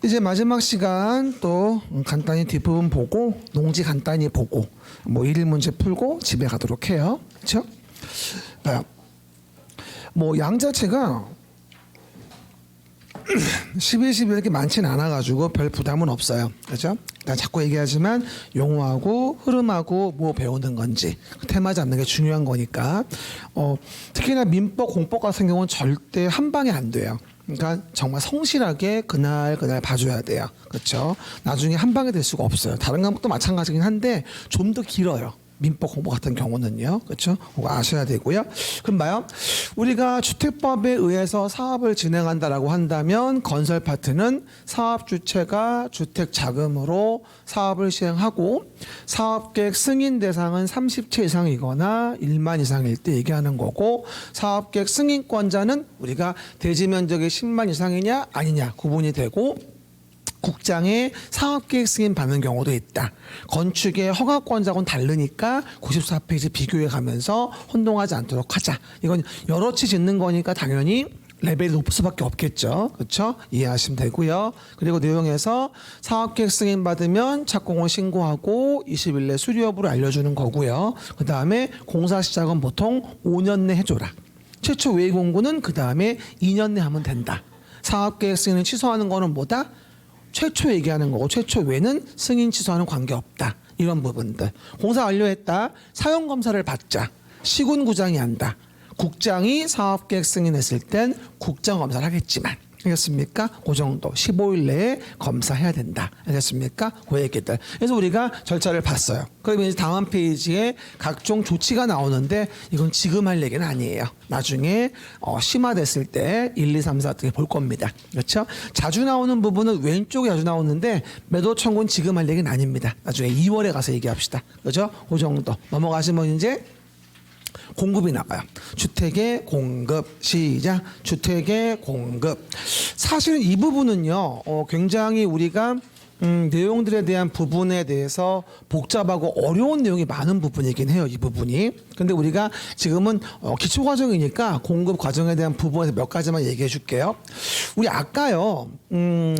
이제 마지막 시간 또 간단히 뒷부분 보고 농지 간단히 보고 뭐 일일 문제 풀고 집에 가도록 해요. 그렇죠? 뭐 양 자체가 11, 12 이렇게 많지는 않아가지고 별 부담은 없어요. 그렇죠? 난 자꾸 얘기하지만 용어하고 흐름하고 뭐 배우는 건지 테마 잡는 게 중요한 거니까 특히나 민법, 공법 같은 경우는 절대 한 방에 안 돼요. 그러니까 정말 성실하게 그날 봐줘야 돼요. 그렇죠? 나중에 한 방에 될 수가 없어요. 다른 과목도 마찬가지긴 한데 좀 더 길어요. 민법 공부 같은 경우는요. 그렇죠? 그거 아셔야 되고요. 그럼 봐요. 우리가 주택법에 의해서 사업을 진행한다라고 한다면 건설 파트는 사업 주체가 주택 자금으로 사업을 시행하고 사업계획 승인 대상은 30채 이상이거나 1만 이상일 때 얘기하는 거고 사업계획 승인권자는 우리가 대지 면적이 10만 이상이냐 아니냐 구분이 되고 국장의 사업계획 승인 받는 경우도 있다. 건축의 허가권자하고는 다르니까 94페이지 비교해 가면서 혼동하지 않도록 하자. 이건 여러 채 짓는 거니까 당연히 레벨이 높을 수밖에 없겠죠. 그렇죠? 이해하시면 되고요. 그리고 내용에서 사업계획 승인 받으면 착공을 신고하고 20일 내 수리 여부를 알려주는 거고요. 그 다음에 공사 시작은 보통 5년 내 해줘라. 최초 외의 공고는 그 다음에 2년 내 하면 된다. 사업계획 승인을 취소하는 거는 뭐다? 최초 얘기하는 거고 최초 외는 승인 취소하는 관계없다. 이런 부분들. 공사 완료했다. 사용검사를 받자. 시군구장이 한다. 국장이 사업계획 승인했을 땐 국장검사를 하겠지만 알겠습니까? 그 정도 15일 내에 검사해야 된다. 알겠습니까? 그 얘기들. 그래서 우리가 절차를 봤어요. 그러면 이제 다음 페이지에 각종 조치가 나오는데 이건 지금 할 얘기는 아니에요. 나중에 심화됐을 때 1, 2, 3, 4 등에 볼 겁니다. 그렇죠? 자주 나오는 부분은 왼쪽에 자주 나오는데 매도 청구는 지금 할 얘기는 아닙니다. 나중에 2월에 가서 얘기합시다. 그렇죠? 그 정도. 넘어가시면 이제 공급이 나가요. 주택의 공급 시작. 주택의 공급. 사실은 이 부분은요. 굉장히 우리가 내용들에 대한 부분에 대해서 복잡하고 어려운 내용이 많은 부분이긴 해요. 이 부분이. 근데 우리가 지금은 기초 과정이니까 공급 과정에 대한 부분에서 몇 가지만 얘기해 줄게요. 우리 아까요.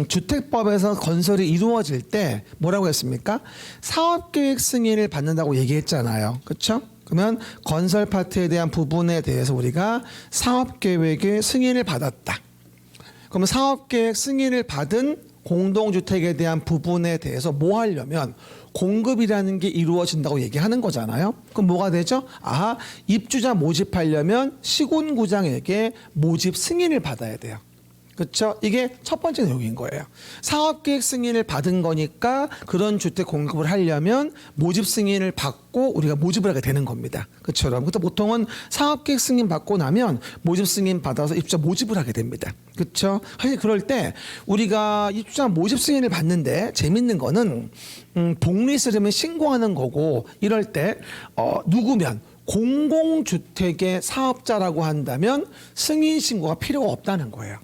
주택법에서 건설이 이루어질 때 뭐라고 했습니까? 사업계획 승인을 받는다고 얘기했잖아요. 그렇죠? 그러면 건설 파트에 대한 부분에 대해서 우리가 사업계획의 승인을 받았다. 그러면 사업계획 승인을 받은 공동주택에 대한 부분에 대해서 뭐 하려면 공급이라는 게 이루어진다고 얘기하는 거잖아요. 그럼 뭐가 되죠? 입주자 모집하려면 시군구장에게 모집 승인을 받아야 돼요. 그렇죠? 이게 첫 번째 내용인 거예요. 사업계획 승인을 받은 거니까 그런 주택 공급을 하려면 모집 승인을 받고 우리가 모집을 하게 되는 겁니다. 그렇죠? 그래서 보통은 사업계획 승인 받고 나면 모집 승인 받아서 입주자 모집을 하게 됩니다. 그렇죠? 사실 그럴 때 우리가 입주자 모집 승인을 받는데 재밌는 거는 복리 쓰려면 신고하는 거고 이럴 때 누구면 공공주택의 사업자라고 한다면 승인 신고가 필요가 없다는 거예요.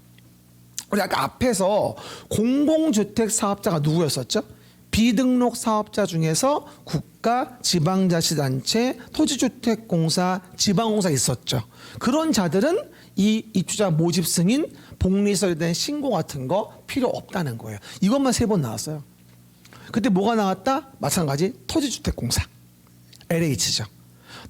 우리 아까 앞에서 공공주택 사업자가 누구였었죠? 비등록 사업자 중에서 국가, 지방자치단체, 토지주택공사, 지방공사 있었죠. 그런 자들은 이 입주자 모집 승인, 복리서에 대한 신고 같은 거 필요 없다는 거예요. 이것만 3번 나왔어요. 그때 뭐가 나왔다? 마찬가지 토지주택공사, LH죠.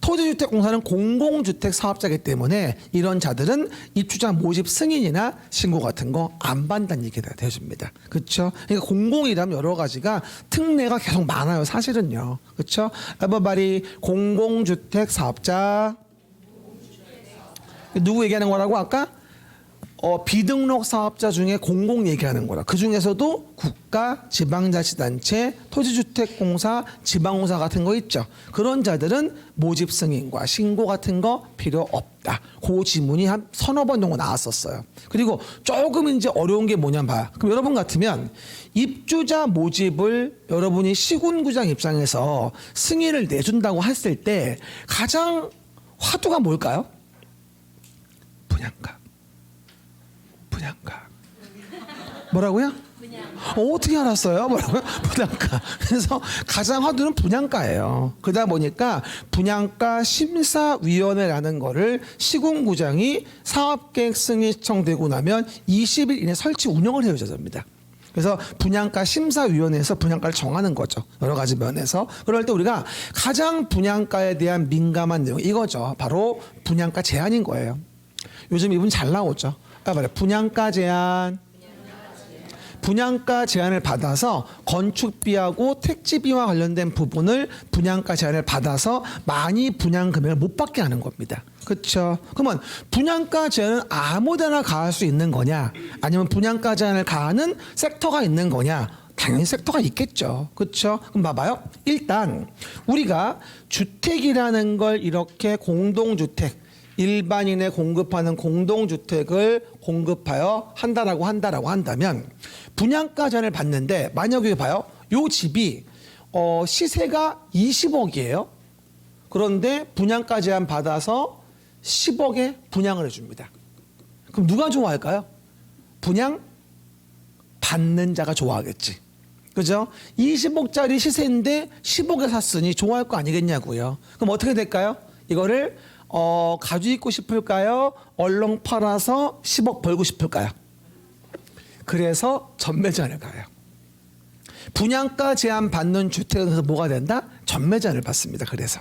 토지주택공사는 공공주택 사업자이기 때문에 이런 자들은 입주자 모집 승인이나 신고 같은 거 안 받는다는 얘기가 되어집니다. 그렇죠? 그러니까 공공이라면 여러 가지가 특례가 계속 많아요. 사실은요. 그렇죠? everybody 공공주택 사업자. 누구 얘기하는 거라고 아까? 비등록 사업자 중에 공공 얘기하는 거라. 그 중에서도 국가, 지방자치단체, 토지주택공사, 지방공사 같은 거 있죠. 그런 자들은 모집 승인과 신고 같은 거 필요 없다. 그 지문이 한 3-4번 정도 나왔었어요. 그리고 조금 이제 어려운 게 뭐냐 봐요. 그럼 여러분 같으면 입주자 모집을 여러분이 시군구장 입장에서 승인을 내준다고 했을 때 가장 화두가 뭘까요? 분양가. 분양가. 뭐라고요? 어떻게 알았어요? 뭐라고요? 분양가. 그래서 가장 화두는 분양가예요. 그러다 보니까 분양가 심사위원회라는 거를 시군구장이 사업계획 승인 신청되고 나면 20일 이내 설치 운영을 해줘야 됩니다. 그래서 분양가 심사위원회에서 분양가를 정하는 거죠. 여러 가지 면에서. 그럴 때 우리가 가장 분양가에 대한 민감한 내용 이거죠. 바로 분양가 제한인 거예요. 요즘 이분 잘 나오죠. 말해 분양가 제한. 분양가 제한을 받아서 건축비하고 택지비와 관련된 부분을 분양가 제한을 받아서 많이 분양 금액을 못 받게 하는 겁니다. 그렇죠? 그러면 분양가 제한은 아무데나 가할 수 있는 거냐? 아니면 분양가 제한을 가하는 섹터가 있는 거냐? 당연히 섹터가 있겠죠. 그렇죠? 그럼 봐봐요. 일단 우리가 주택이라는 걸 이렇게 공동주택 일반인에 공급하는 공동주택을 공급하여 한다라고 한다면 분양가 제한을 받는데 만약에 봐요. 요 집이 시세가 20억이에요. 그런데 분양가 제한 받아서 10억에 분양을 해줍니다. 그럼 누가 좋아할까요? 분양 받는 자가 좋아하겠지. 그죠? 20억짜리 시세인데 10억에 샀으니 좋아할 거 아니겠냐고요. 그럼 어떻게 될까요? 이거를 가지고 있고 싶을까요? 얼렁 팔아서 10억 벌고 싶을까요? 그래서 전매제한을 가요. 분양가 제한 받는 주택에서 뭐가 된다? 전매제한을 받습니다. 그래서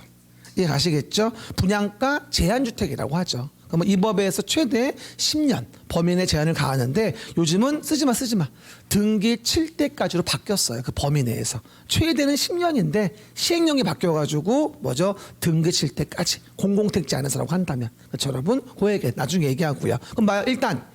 이해 가시겠죠? 분양가 제한주택이라고 하죠. 그러면 이 법에서 최대 10년 범인의 제한을 가하는데 요즘은 쓰지 마. 등기 칠 때까지로 바뀌었어요. 그 범위 내에서. 최대는 10년인데 시행령이 바뀌어가지고 뭐죠? 등기 칠 때까지 공공택지 안에서라고 한다면. 그렇죠 여러분? 그 얘기 나중에 얘기하고요. 그럼 봐요. 일단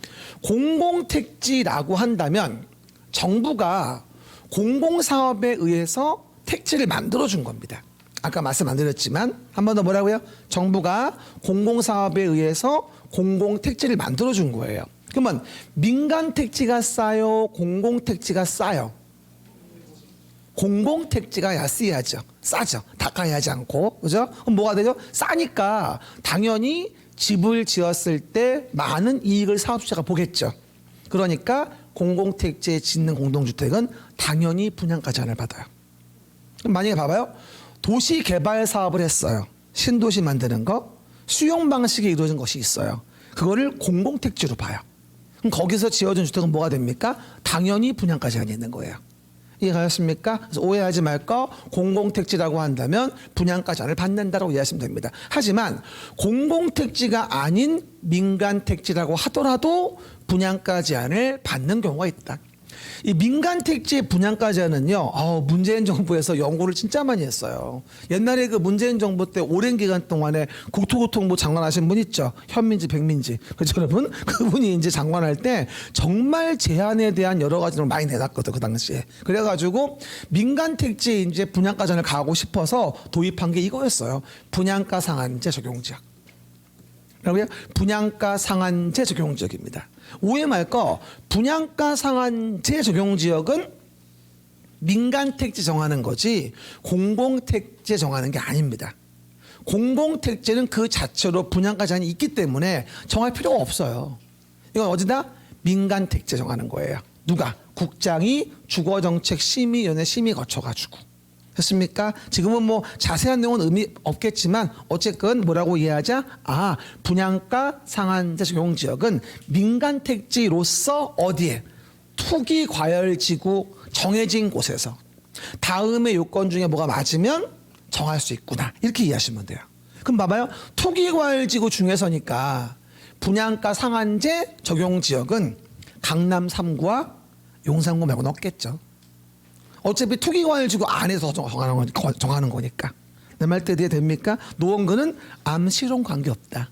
공공택지라고 한다면 정부가 공공사업에 의해서 택지를 만들어준 겁니다. 아까 말씀 안 드렸지만 한 번 더 뭐라고요? 정부가 공공사업에 의해서 공공택지를 만들어준 거예요. 그러면 민간택지가 싸요? 공공택지가 싸요? 공공택지가 야스야죠. 싸죠. 닦아야지 않고. 그죠? 그럼 뭐가 되죠? 싸니까 당연히 집을 지었을 때 많은 이익을 사업자가 보겠죠. 그러니까 공공택지에 짓는 공동주택은 당연히 분양가 제한을 받아요. 그럼 만약에 봐봐요. 도시 개발 사업을 했어요. 신도시 만드는 거. 수용 방식이 이루어진 것이 있어요. 그거를 공공택지로 봐요. 그럼 거기서 지어진 주택은 뭐가 됩니까? 당연히 분양가 제한이 있는 거예요. 이해가셨습니까? 그래서 오해하지 말 거 공공택지라고 한다면 분양가 제한을 받는다라고 이해하시면 됩니다. 하지만 공공택지가 아닌 민간택지라고 하더라도 분양가 제한을 받는 경우가 있다. 이 민간택지의 분양가 제한은요, 문재인 정부에서 연구를 진짜 많이 했어요. 옛날에 그 문재인 정부 때 오랜 기간 동안에 국토교통부 장관하신 분 있죠. 현민지, 백민지. 그렇죠, 여러분? 그분이 이제 장관할 때 정말 제한에 대한 여러 가지를 많이 내놨거든, 그 당시에. 그래가지고 민간택지에 이제 분양가 제한을 가하고 싶어서 도입한 게 이거였어요. 분양가 상한제 적용 지역. 라고요? 분양가 상한제 적용 지역입니다. 오해 말거 분양가 상한제 적용 지역은 민간택지 정하는 거지 공공택지 정하는 게 아닙니다. 공공택지는 그 자체로 분양가 제한이 있기 때문에 정할 필요가 없어요. 이건 어디다? 민간택지 정하는 거예요. 누가? 국장이 주거정책심의위원회 심의 거쳐가지고. 됐습니까? 지금은 뭐 자세한 내용은 의미 없겠지만 어쨌건 뭐라고 이해하자? 분양가 상한제 적용 지역은 민간택지로서 어디에? 투기과열지구 정해진 곳에서 다음의 요건 중에 뭐가 맞으면 정할 수 있구나. 이렇게 이해하시면 돼요. 그럼 봐봐요. 투기과열지구 중에서니까 분양가 상한제 적용 지역은 강남 3구와 용산구 말고는 없겠죠. 어차피 투기과열지구 안에서 정하는 거니까. 내 말 때 됩니까? 노원구는 암시론 관계없다.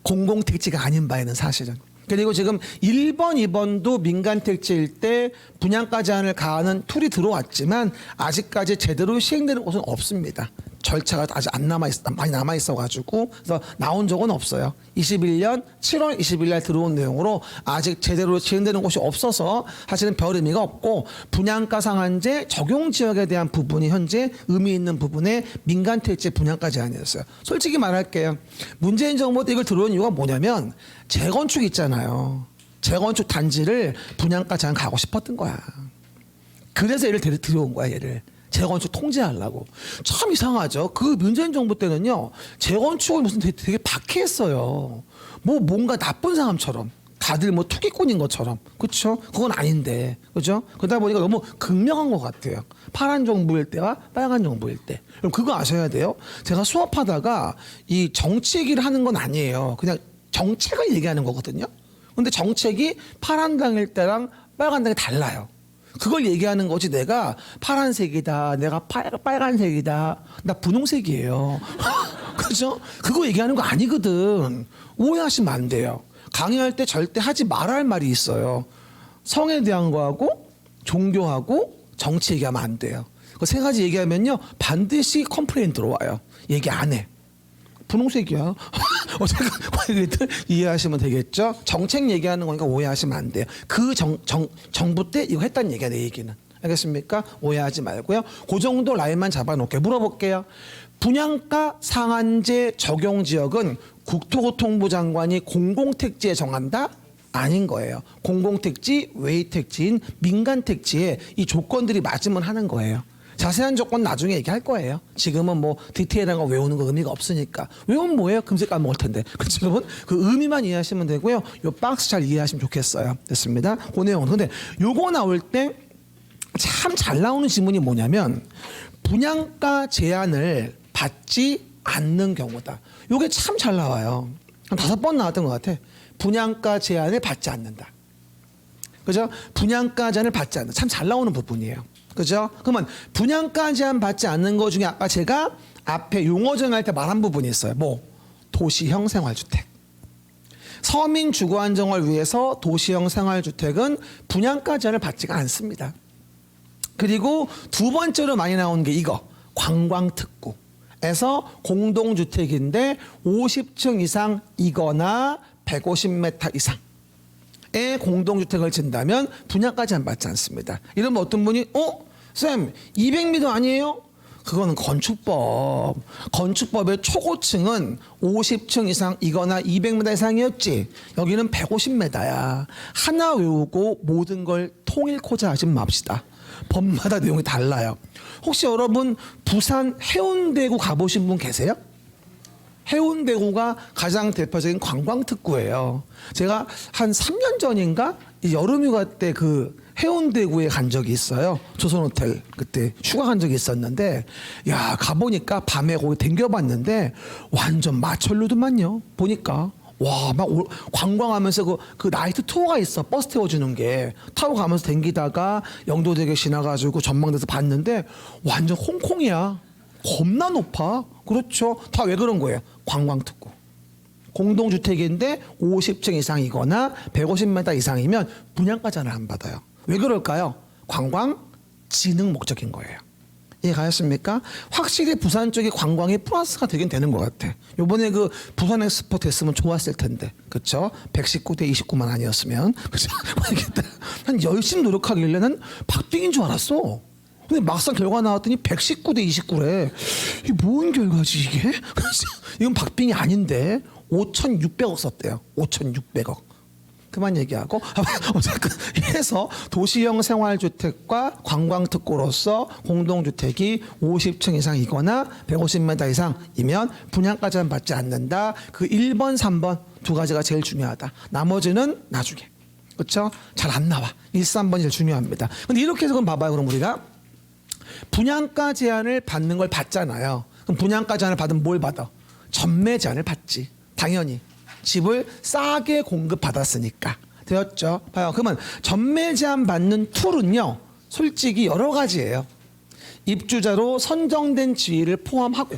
공공택지가 아닌 바에는 사실은. 그리고 지금 1번, 2번도 민간택지일 때 분양가 제한을 가하는 툴이 들어왔지만 아직까지 제대로 시행되는 곳은 없습니다. 절차가 아직 많이 남아있어가지고 그래서 나온 적은 없어요. 21년 7월 20일 날 들어온 내용으로 아직 제대로 시행되는 곳이 없어서 사실은 별 의미가 없고 분양가 상한제 적용 지역에 대한 부분이 현재 의미 있는 부분에 민간택지 분양가 제한이었어요. 솔직히 말할게요. 문재인 정부 때 이걸 들어온 이유가 뭐냐면 재건축 있잖아요. 재건축 단지를 분양가 제한 가고 싶었던 거야. 그래서 얘를 들여온 거야, 얘를. 재건축 통제하려고. 참 이상하죠. 그 문재인 정부 때는요, 재건축을 무슨 되게 박해했어요. 뭔가 나쁜 사람처럼. 다들 뭐 투기꾼인 것처럼. 그렇죠? 그건 아닌데. 그죠? 그러다 보니까 너무 극명한 것 같아요. 파란 정부일 때와 빨간 정부일 때. 그럼 그거 아셔야 돼요. 제가 수업하다가 이 정치 얘기를 하는 건 아니에요. 그냥 정책을 얘기하는 거거든요. 근데 정책이 파란 당일 때랑 빨간 당이 달라요. 그걸 얘기하는 거지. 내가 파란색이다, 내가 빨간색이다, 나 분홍색이에요. 그죠? 그거 얘기하는 거 아니거든. 오해하시면 안 돼요. 강의할 때 절대 하지 말아야 할 말이 있어요. 성에 대한 거하고 종교하고 정치 얘기하면 안 돼요. 그 세 가지 얘기하면요 반드시 컴플레인 들어와요. 얘기 안 해. 분홍색이야. 어쨌든 그 얘기들 이해하시면 되겠죠. 정책 얘기하는 거니까 오해하시면 안 돼요. 그 정부 때 이거 했다는 얘기야, 내 얘기는. 알겠습니까? 오해하지 말고요. 그 정도 라인만 잡아놓게 물어볼게요. 분양가 상한제 적용 지역은 국토교통부 장관이 공공택지에 정한다? 아닌 거예요. 공공택지, 외의택지인 민간택지에 이 조건들이 맞으면 하는 거예요. 자세한 조건 나중에 얘기할 거예요. 지금은 뭐 디테일한 거 외우는 거 의미가 없으니까. 외우면 뭐예요? 금세 까먹을 텐데. 그렇죠, 여러분? 그 의미만 이해하시면 되고요. 요 박스 잘 이해하시면 좋겠어요. 됐습니다. 그 내용은. 근데 요거 나올 때 참 잘 나오는 질문이 뭐냐면 분양가 제한을 받지 않는 경우다. 요게 참 잘 나와요. 한 5번 나왔던 것 같아. 분양가 제한을 받지 않는다. 그죠? 분양가 제한을 받지 않는다. 참 잘 나오는 부분이에요. 그죠? 그러면 분양가 제한 받지 않는 것 중에 아까 제가 앞에 용어 정할 때 말한 부분이 있어요. 뭐? 도시형 생활주택. 서민 주거 안정을 위해서 도시형 생활주택은 분양가 제한을 받지가 않습니다. 그리고 두 번째로 많이 나오는 게 이거. 관광특구에서 공동주택인데 50층 이상이거나 150m 이상의 공동주택을 짓는다면 분양가 제한 받지 않습니다. 이러면 어떤 분이 쌤 200m 아니에요? 그거는 건축법. 건축법의 초고층은 50층 이상이거나 200m 이상이었지. 여기는 150m야. 하나 외우고 모든 걸 통일코자 하지 맙시다. 법마다 내용이 달라요. 혹시 여러분 부산 해운대구 가보신 분 계세요? 해운대구가 가장 대표적인 관광특구예요. 제가 한 3년 전인가 여름휴가 때 그 해운대구에 간 적이 있어요. 조선호텔 그때 휴가 간 적이 있었는데 야 가보니까 밤에 거기 댕겨봤는데 완전 마천루더만요. 보니까 와 막 관광하면서 그 나이트 투어가 있어. 버스 태워주는 게 타고 가면서 댕기다가 영도대교 지나가지고 전망대에서 봤는데 완전 홍콩이야. 겁나 높아. 그렇죠. 다 왜 그런 거예요? 관광특구. 공동주택인데 50층 이상이거나 150m 이상이면 분양가 제한을 안 받아요. 왜 그럴까요? 관광 진흥 목적인 거예요. 이해가셨습니까? 확실히 부산 쪽이 관광이 플러스가 되긴 되는 것 같아. 요번에 그 부산 엑스포 됐으면 좋았을 텐데. 그렇죠? 119대 29만 아니었으면. 그렇죠? 한 열심히 노력하길래는 박빙인 줄 알았어. 근데 막상 결과 나왔더니 119대 29래. 이게 뭔 결과지 이게? 이건 박빙이 아닌데 5,600억 썼대요. 5,600억. 그만 얘기하고 어쨌든 해서 도시형 생활주택과 관광특구로서 공동주택이 50층 이상이거나 150m 이상이면 분양가 제한 받지 않는다. 그 1번, 3번 두 가지가 제일 중요하다. 나머지는 나중에. 그렇죠? 잘 안 나와. 1, 3번이 제일 중요합니다. 근데 이렇게 해서 그럼 봐봐요. 그럼 우리가 분양가 제한을 받는 걸 받잖아요. 그럼 분양가 제한을 받으면 뭘 받아? 전매 제한을 받지. 당연히. 집을 싸게 공급받았으니까. 되었죠? 봐요. 그러면 전매 제한 받는 툴은요. 솔직히 여러 가지예요. 입주자로 선정된 지위를 포함하고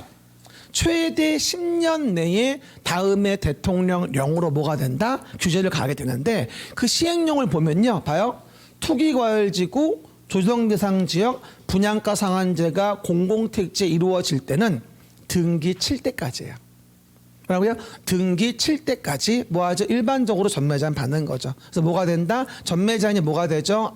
최대 10년 내에 다음에 대통령령으로 뭐가 된다? 규제를 가하게 되는데 그 시행령을 보면요. 봐요. 투기과열지구 조정대상 지역 분양가 상한제가 공공택지에 이루어질 때는 등기 7대까지예요. 뭐라고요? 등기 7대까지 뭐 하죠? 일반적으로 전매 제한 받는 거죠. 그래서 뭐가 된다? 전매 제한이 뭐가 되죠?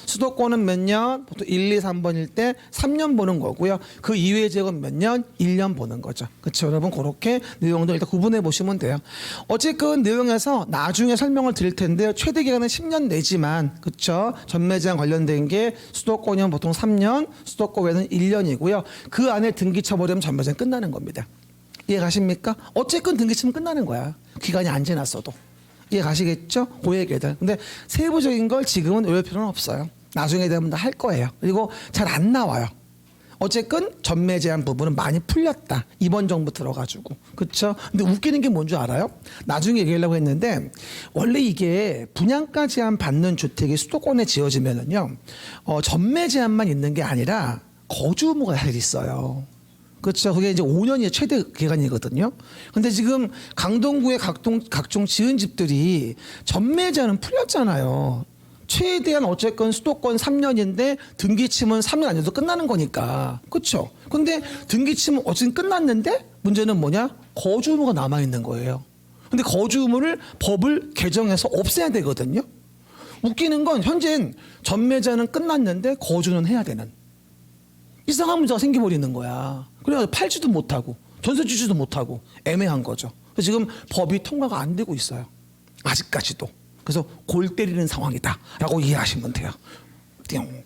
수도권은 몇 년? 보통 1, 2, 3번일 때 3년 보는 거고요. 그 이외의 지역은 몇 년? 1년 보는 거죠. 그렇죠, 여러분? 그렇게 내용들 일단 구분해 보시면 돼요. 어쨌든 내용에서 나중에 설명을 드릴 텐데요. 최대 기간은 10년 내지만 그렇죠? 전매 제한 관련된 게 수도권이면 보통 3년, 수도권 외에는 1년이고요. 그 안에 등기 쳐버리면 전매 제한 끝나는 겁니다. 이해 가십니까? 어쨌든 등기 치면 끝나는 거야. 기간이 안 지났어도. 이해 가시겠죠? 그 얘기들. 근데 세부적인 걸 지금은 외울 필요는 없어요. 나중에 되면 다 할 거예요. 그리고 잘 안 나와요. 어쨌건 전매 제한 부분은 많이 풀렸다. 이번 정부 들어가지고. 그렇죠? 근데 웃기는 게 뭔 줄 알아요? 나중에 얘기하려고 했는데 원래 이게 분양가 제한 받는 주택이 수도권에 지어지면은요. 전매 제한만 있는 게 아니라 거주 의무가 사실 있어요. 그렇죠. 그게 이제 5년이 최대 기간이거든요. 근데 지금 강동구의 각종 지은 집들이 전매 제한은 풀렸잖아요. 최대한 어쨌건 수도권 3년인데 등기침은 3년 안에도 끝나는 거니까. 그렇죠. 근데 등기침은 어쨌든 끝났는데 문제는 뭐냐? 거주 의무가 남아 있는 거예요. 근데 거주 의무를 법을 개정해서 없애야 되거든요. 웃기는 건 현재는 전매자는 끝났는데 거주는 해야 되는 이상한 문제가 생겨버리는 거야. 그래가지고 팔지도 못하고 전세 주지도 못하고 애매한 거죠. 그래서 지금 법이 통과가 안 되고 있어요. 아직까지도. 그래서 골 때리는 상황이다라고 이해하시면 돼요.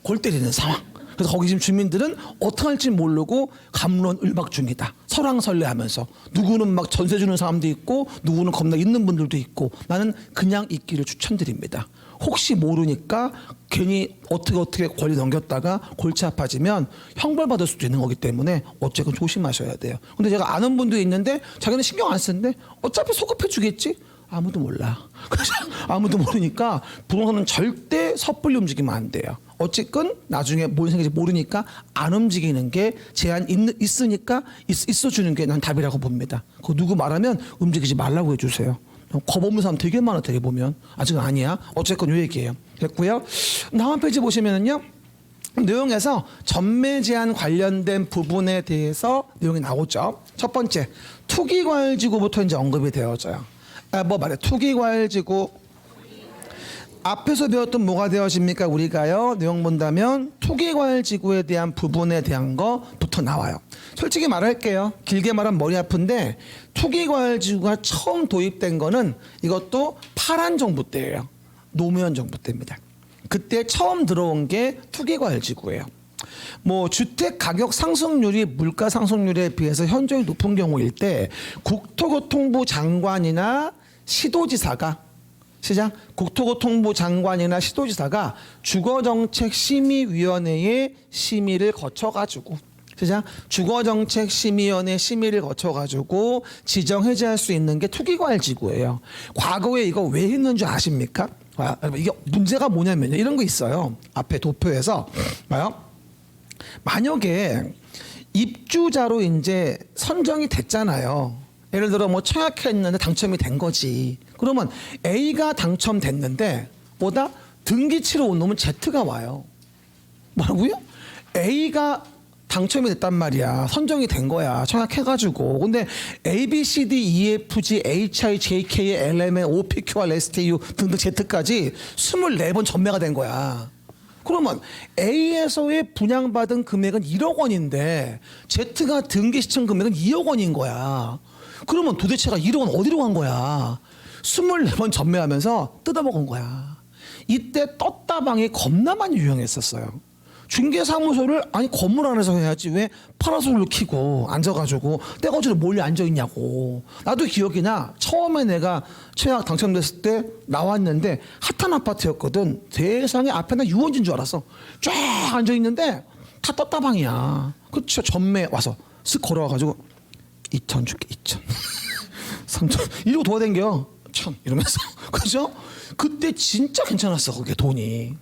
골 때리는 상황. 그래서 거기 지금 주민들은 어떻게 할지 모르고 감론을박 중이다. 설왕설래하면서 누구는 막 전세 주는 사람도 있고 누구는 겁나 있는 분들도 있고 나는 그냥 있기를 추천드립니다. 혹시 모르니까 괜히 어떻게 권리 넘겼다가 골치 아파지면 형벌받을 수도 있는 거기 때문에 어쨌건 조심하셔야 돼요. 근데 제가 아는 분도 있는데 자기는 신경 안 쓰는데 어차피 소급해 주겠지? 아무도 몰라. 그래서 아무도 모르니까 부동산은 절대 섣불리 움직이면 안 돼요. 어쨌건 나중에 뭔 생각인지 모르니까 안 움직이는 게 제한 있으니까 있어주는 게 난 답이라고 봅니다. 그 누구 말하면 움직이지 말라고 해주세요. 겁 없는 사람 되게 많아. 되게 보면 아직은 아니야. 어쨌건 요 얘기예요. 됐고요. 다음 페이지 보시면은요. 내용에서 전매 제한 관련된 부분에 대해서 내용이 나오죠. 첫 번째 투기과열지구부터 이제 언급이 되어져요. 투기과열지구 앞에서 배웠던 뭐가 되어집니까? 우리가요 내용 본다면 투기과열지구에 대한 부분에 대한 거부터 나와요. 솔직히 말할게요. 길게 말하면 머리 아픈데 투기과열지구가 처음 도입된 거는 이것도 파란 정부 때예요. 노무현 정부 때입니다. 그때 처음 들어온 게 투기과열지구예요. 뭐 주택 가격 상승률이 물가 상승률에 비해서 현저히 높은 경우일 때 국토교통부 장관이나 시도지사가 국토교통부 장관이나 시도지사가 주거정책심의위원회의 심의를 거쳐가지고 주거정책심의위원회 심의를 거쳐가지고 지정 해제할 수 있는 게 투기과열지구예요. 과거에 이거 왜 했는 줄 아십니까? 여러분 이게 문제가 뭐냐면요. 이런 거 있어요. 앞에 도표에서 봐요. 만약에 입주자로 이제 선정이 됐잖아요. 예를 들어 뭐 청약했는데 당첨이 된 거지. 그러면 A가 당첨됐는데 뭐다? 등기치러 온 놈은 Z가 와요. 뭐라고요? A가 당첨이 됐단 말이야. 선정이 된 거야. 청약해가지고. 근데 A, B, C, D, E, F, G, H, I, J, K, L, M, N, O, P, Q, R, S, T, U 등등 Z까지 24번 전매가 된 거야. 그러면 A에서의 분양받은 금액은 1억 원인데 Z가 등기 시청 금액은 2억 원인 거야. 그러면 도대체가 1억 원 어디로 간 거야? 24번 전매하면서 뜯어먹은 거야. 이때 떴다방이 겁나 많이 유행했었어요. 중개사무소를 아니 건물 안에서 해야지 왜 파라솔을 켜고 앉아가지고 떼거지로 몰래 앉아있냐고. 나도 기억이 나. 처음에 내가 최악 당첨됐을 때 나왔는데 핫한 아파트였거든. 세상에 앞에 나 유원지인 줄 알았어. 쫙 앉아있는데 다 떴다방이야. 그쵸. 전매 와서 쓱 걸어와가지고 2천 줄게 2천 3천 이러고 도와댕겨 1,000 이러면서 그죠? 그때 진짜 괜찮았어. 그게 돈이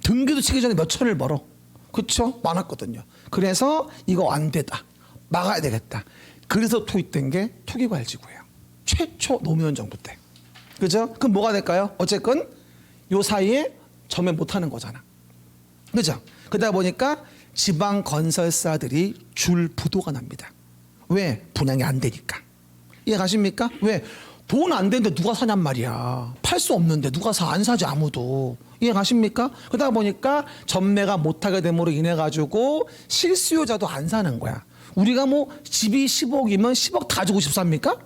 등기도 치기 전에 몇 천을 벌어. 그쵸? 많았거든요. 그래서 이거 안 되다. 막아야 되겠다. 그래서 도입된 게 투기과열지구예요. 최초 노무현 정부 때. 그죠? 그럼 뭐가 될까요? 어쨌건 요 사이에 전매 못하는 거잖아. 그죠? 그러다 보니까 지방 건설사들이 줄 부도가 납니다. 왜? 분양이 안 되니까. 이해 가십니까? 왜? 돈 안 되는데 누가 사냔 말이야. 팔 수 없는데 누가 사? 안 사지 아무도. 이해 가십니까? 그러다 보니까 전매가 못하게 됨으로 인해 가지고 실수요자도 안 사는 거야. 우리가 뭐 집이 10억이면 10억 다 주고 싶습니까?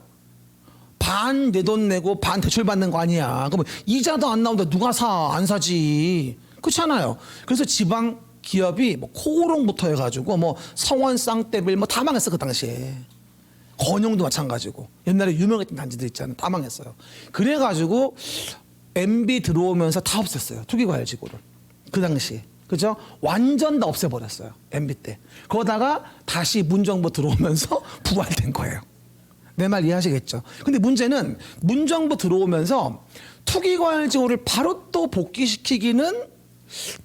반 내 돈 내고 반 대출 받는 거 아니야. 그러면 이자도 안 나오는데 누가 사? 안 사지. 그렇잖아요. 그래서 지방 기업이 뭐 코오롱부터 해가지고 뭐 성원 쌍떼빌 뭐 다 망했어 그 당시에. 건영도 마찬가지고 옛날에 유명했던 단지들 있잖아요. 다 망했어요. 그래가지고 MB 들어오면서 다 없앴어요. 투기과열지구를. 그 당시에. 그죠? 완전 다 없애버렸어요. MB 때. 그러다가 다시 문정부 들어오면서 부활된 거예요. 내 말 이해하시겠죠? 근데 문제는 문정부 들어오면서 투기과열지구를 바로 또 복귀시키기는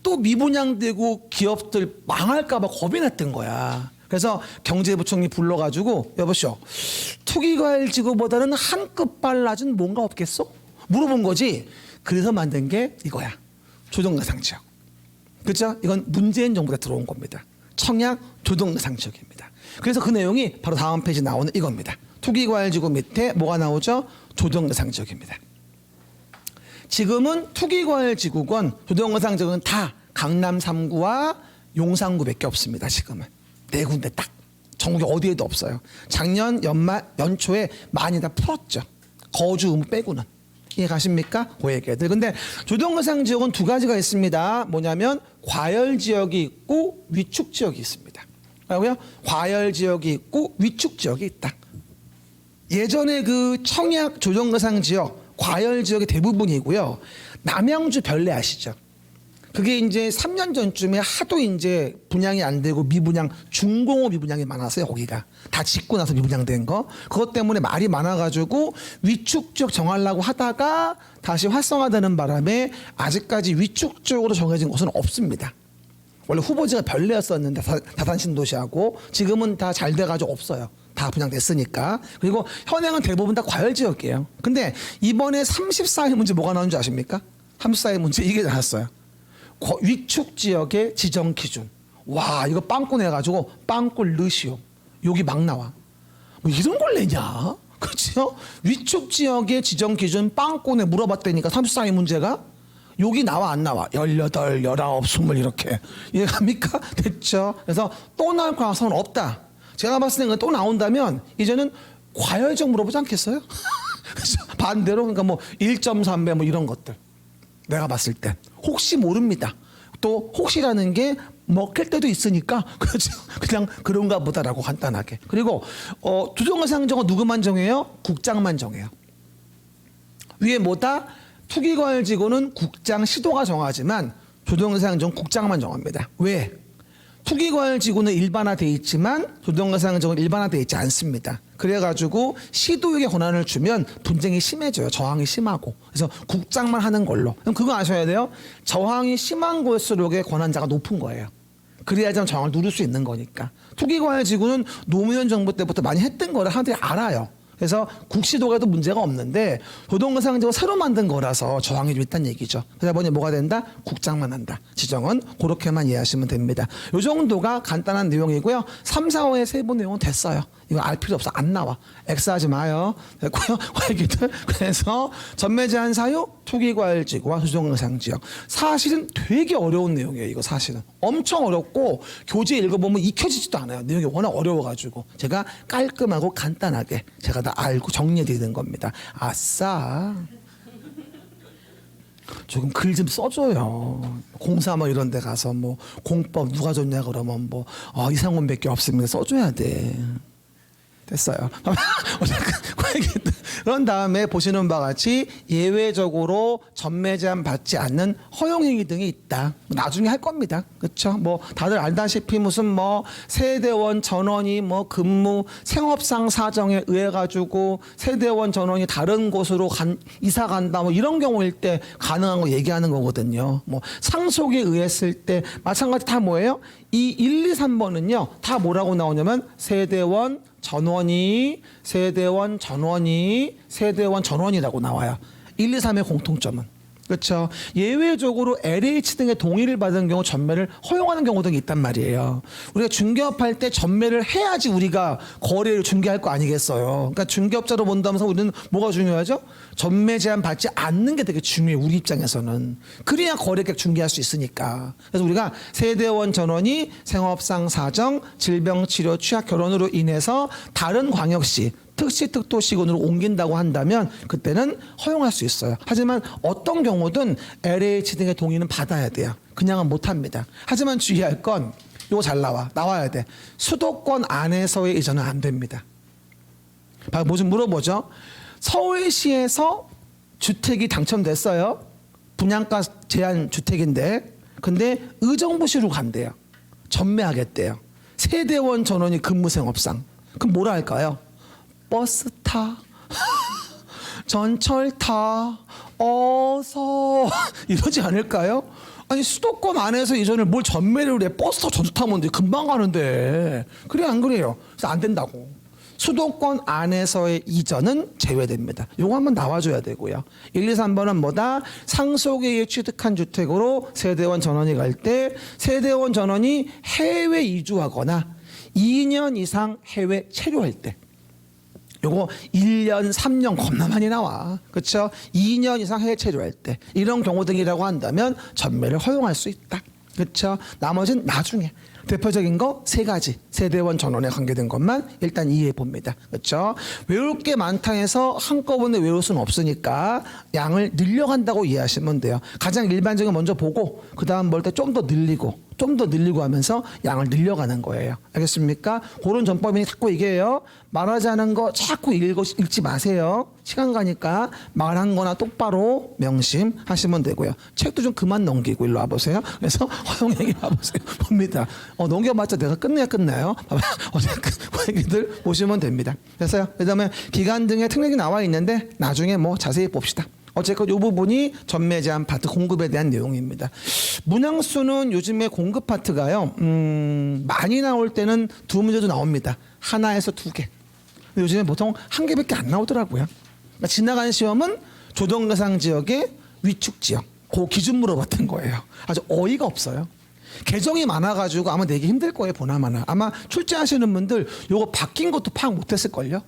또 미분양되고 기업들 망할까봐 겁이 났던 거야. 그래서 경제부총리 불러가지고 여보시오, 투기과열지구보다는 한 급 빨라진 뭔가 없겠어? 물어본 거지. 그래서 만든 게 이거야. 조정가상지역. 그렇죠? 이건 문재인 정부 때 들어온 겁니다. 청약 조정가상지역입니다. 그래서 그 내용이 바로 다음 페이지 나오는 이겁니다. 투기과열지구 밑에 뭐가 나오죠? 조정가상지역입니다. 지금은 투기과열지구건 조정가상지역은 다 강남 3구와 용산구밖에 없습니다. 지금은 네 군데 딱 전국에 어디에도 없어요. 작년 연초에 많이 다 풀었죠. 거주 의무 빼고는. 이해 가십니까? 그 얘기들. 근데 조정가상지역은 두 가지가 있습니다. 뭐냐면 과열지역이 있고 위축지역이 있습니다. 뭐라고요? 과열지역이 있고 위축지역이 있다. 예전에 그 청약 조정가상지역 과열지역의 대부분이고요. 남양주 별내 아시죠? 그게 이제 3년 전쯤에 하도 이제 분양이 안 되고 미분양, 중공업 미분양이 많았어요. 거기가 다 짓고 나서 미분양된 거. 그것 때문에 말이 많아가지고 위축지역 정하려고 하다가 다시 활성화되는 바람에 아직까지 위축지역으로 정해진 곳은 없습니다. 원래 후보지가 별내였었는데 다산 신도시하고 지금은 다 잘 돼가지고 없어요. 다 분양됐으니까. 그리고 현행은 대부분 다 과열지역이에요. 근데 이번에 34의 문제 뭐가 나오는지 아십니까? 34의 문제 이게 나왔어요. 위축지역의 지정기준. 와, 이거 빵꾸 내가지고 빵꿀 넣으시오. 여기 막 나와. 뭐 이런 걸 내냐? 그렇죠? 위축지역의 지정기준 빵꾸 내 물어봤다니까 34의 문제가 여기 나와 안 나와? 18, 19, 20 이렇게. 이해갑니까? 됐죠? 그래서 또 나올 가능성은 없다. 제가 봤을 때는 또 나온다면 이제는 과열적 물어보지 않겠어요? 반대로 그러니까 뭐 1.3배 뭐 이런 것들. 내가 봤을 때 혹시 모릅니다. 또 혹시라는 게 먹힐 때도 있으니까 그렇죠. 그냥 그런가 보다라고 간단하게. 그리고 조정가상지역은 누구만 정해요? 국장만 정해요. 위에 뭐다? 투기과열지구는 국장 시도가 정하지만 조정가상지역은 국장만 정합니다. 왜? 투기과열지구는 일반화돼 있지만 조정가상지역은 일반화돼 있지 않습니다. 그래가지고 시도에게 권한을 주면 분쟁이 심해져요. 저항이 심하고. 그래서 국장만 하는 걸로. 그럼 그거 아셔야 돼요. 저항이 심한 곳일수록의 권한자가 높은 거예요. 그래야지 저항을 누릴 수 있는 거니까. 투기과열지구는 노무현 정부 때부터 많이 했던 거를 사람들이 알아요. 그래서 국시도가도 문제가 없는데 조정가상지역은 새로 만든 거라서 저항이 좀 있다는 얘기죠. 그러다 보니 뭐가 된다? 국장만 한다. 지정은 그렇게만 이해하시면 됩니다. 이 정도가 간단한 내용이고요. 3, 4, 5의 세부 내용은 됐어요. 이거 알 필요 없어. 안 나와. X하지 마요. 됐고요. 얘기들. 그래서 전매 제한 사유, 투기과열지구와 조정가상지역. 사실은 되게 어려운 내용이에요. 이거 사실은. 엄청 어렵고 교재 읽어보면 익혀지지도 않아요. 내용이 워낙 어려워가지고. 제가 깔끔하고 간단하게 제가 다 알고 정리해드리는 겁니다. 아싸. 조금 글 좀 써줘요. 공사 뭐 이런 데 가서 뭐 공법 누가 줬냐 그러면 뭐 이상원밖에 없습니다. 써줘야 돼. 됐어요. 그런 다음에 보시는 바와 같이 예외적으로 전매 제한 받지 않는 허용행위 등이 있다. 나중에 할 겁니다. 그렇죠? 뭐 다들 알다시피 무슨 뭐 세대원 전원이 뭐 근무 생업상 사정에 의해 가지고 세대원 전원이 다른 곳으로 이사 간다 뭐 이런 경우일 때 가능한 거 얘기하는 거거든요. 뭐 상속에 의했을 때 마찬가지 다 뭐예요? 이 1, 2, 3번은요. 다 뭐라고 나오냐면 세대원 전원이 세대원 전원이라고 나와요. 1, 2, 3의 공통점은. 그렇죠. 예외적으로 LH 등의 동의를 받은 경우 전매를 허용하는 경우 등이 있단 말이에요. 우리가 중개업할 때 전매를 해야지 우리가 거래를 중개할 거 아니겠어요. 그러니까 중개업자로 본다면서 우리는 뭐가 중요하죠? 전매 제한 받지 않는 게 되게 중요해요. 우리 입장에서는. 그래야 거래객 중개할 수 있으니까. 그래서 우리가 세대원 전원이 생업상 사정, 질병 치료, 취약 결혼으로 인해서 다른 광역시 특시 특도시군으로 옮긴다고 한다면 그때는 허용할 수 있어요. 하지만 어떤 경우든 LH 등의 동의는 받아야 돼요. 그냥은 못합니다. 하지만 주의할 건 이거 잘 나와야 돼. 수도권 안에서의 이전은 안 됩니다. 뭐 좀 물어보죠. 서울시에서 주택이 당첨됐어요. 분양가 제한 주택인데 근데 의정부시로 간대요. 전매하겠대요. 세대원 전원이 근무생업상. 그럼 뭐라 할까요? 버스 타. 전철 타. 어서. 이러지 않을까요? 아니 수도권 안에서 이전을 뭘 전매를 해. 버스 타 전철 타면 돼. 금방 가는데. 그래 안 그래요? 그래서 안 된다고. 수도권 안에서의 이전은 제외됩니다. 요거 한번 나와줘야 되고요. 1, 2, 3번은 뭐다? 상속에 취득한 주택으로 세대원 전원이 갈 때 세대원 전원이 해외 이주하거나 2년 이상 해외 체류할 때 요거 1년, 3년 겁나 많이 나와. 그렇죠? 2년 이상 해외 체류할 때 이런 경우 등이라고 한다면 전매를 허용할 수 있다. 그렇죠? 나머지는 나중에 대표적인 거 세 가지 세대원 전원에 관계된 것만 일단 이해해 봅니다. 그렇죠? 외울 게 많다 해서 한꺼번에 외울 수는 없으니까 양을 늘려간다고 이해하시면 돼요. 가장 일반적인 먼저 보고 그 다음 볼 때 좀 더 늘리고 좀 더 늘리고 하면서 양을 늘려가는 거예요. 알겠습니까? 그런 전법이 자꾸 얘기해요. 말하지 않은 거 자꾸 읽지 마세요. 시간 가니까 말한 거나 똑바로 명심하시면 되고요. 책도 좀 그만 넘기고 일로 와보세요. 그래서 허용 얘기 와보세요. 봅니다. 넘겨봤자 내가 끝나요? 그 얘기들 보시면 됩니다. 그래서요. 그 다음에 기간 등의 특례가 나와 있는데 나중에 뭐 자세히 봅시다. 어쨌건 이 부분이 전매 제한 파트 공급에 대한 내용입니다. 문항수는 요즘에 공급 파트가요. 많이 나올 때는 두 문제도 나옵니다. 하나에서 두 개. 요즘에 보통 한 개밖에 안 나오더라고요. 그러니까 지나가는 시험은 조정가상 지역의 위축 지역. 그 기준 물어봤던 거예요. 아주 어이가 없어요. 개정이 많아가지고 아마 내기 힘들 거예요. 보나마나. 아마 출제하시는 분들 요거 바뀐 것도 파악 못했을걸요.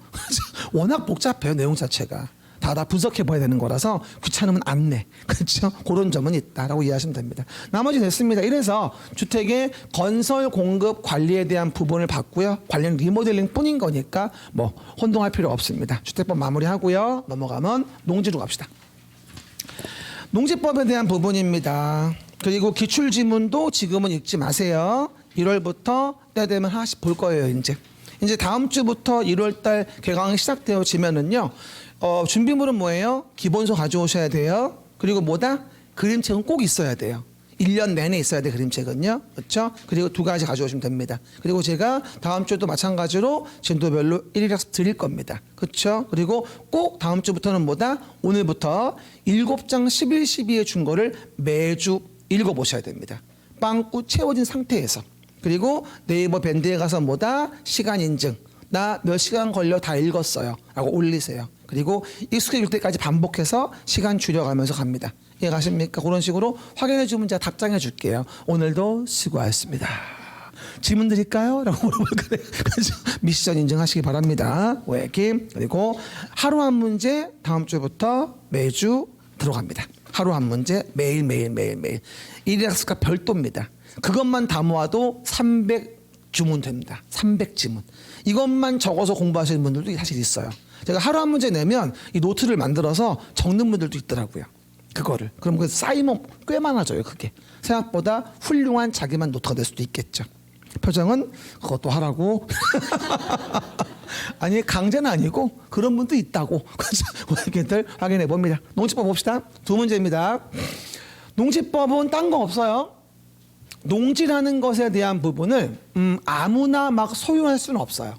워낙 복잡해요. 내용 자체가. 다 분석해 봐야 되는 거라서 귀찮으면 안 내. 그렇죠? 그런 점은 있다라고 이해하시면 됩니다. 나머지 됐습니다. 이래서 주택의 건설 공급 관리에 대한 부분을 봤고요. 관련 리모델링 뿐인 거니까 뭐 혼동할 필요 없습니다. 주택법 마무리하고요. 넘어가면 농지로 갑시다. 농지법에 대한 부분입니다. 그리고 기출지문도 지금은 읽지 마세요. 1월부터 때 되면 하나씩 볼 거예요. 이제 다음 주부터 1월달 개강이 시작되어지면은요. 준비물은 뭐예요? 기본서 가져오셔야 돼요. 그리고 뭐다? 그림책은 꼭 있어야 돼요. 1년 내내 있어야 돼 그림책은요. 그렇죠? 그리고 두 가지 가져오시면 됩니다. 그리고 제가 다음 주도 마찬가지로 진도별로 1일학습 드릴 겁니다. 그렇죠? 그리고 꼭 다음 주부터는 뭐다? 오늘부터 7장 11, 12에 준 거를 매주 읽어보셔야 됩니다. 빵꾸 채워진 상태에서. 그리고 네이버 밴드에 가서 뭐다? 시간 인증. 나 몇 시간 걸려 다 읽었어요. 라고 올리세요. 그리고 익숙해질 때까지 반복해서 시간 줄여가면서 갑니다. 이해가십니까? 그런 식으로 확인해 주면 제가 답장해 줄게요. 오늘도 수고하셨습니다. 질문 드릴까요? 라고 물어볼 거예요. 그래서 미션 인증하시기 바랍니다. 오해김. 그리고 하루 한 문제 다음 주부터 매주 들어갑니다. 하루 한 문제 매일. 1일학습과 별도입니다. 그것만 다 모아도 300주문 됩니다. 300지문. 이것만 적어서 공부하시는 분들도 사실 있어요. 제가 하루 한 문제 내면 이 노트를 만들어서 적는 분들도 있더라고요. 그거를. 그럼 그 쌓이면 꽤 많아져요. 그게. 생각보다 훌륭한 자기만 노트가 될 수도 있겠죠. 표정은 그것도 하라고. 아니 강제는 아니고 그런 분도 있다고. 그래서 확인해 봅니다. 농지법 봅시다. 두 문제입니다. 농지법은 딴 거 없어요. 농지라는 것에 대한 부분을 아무나 막 소유할 수는 없어요.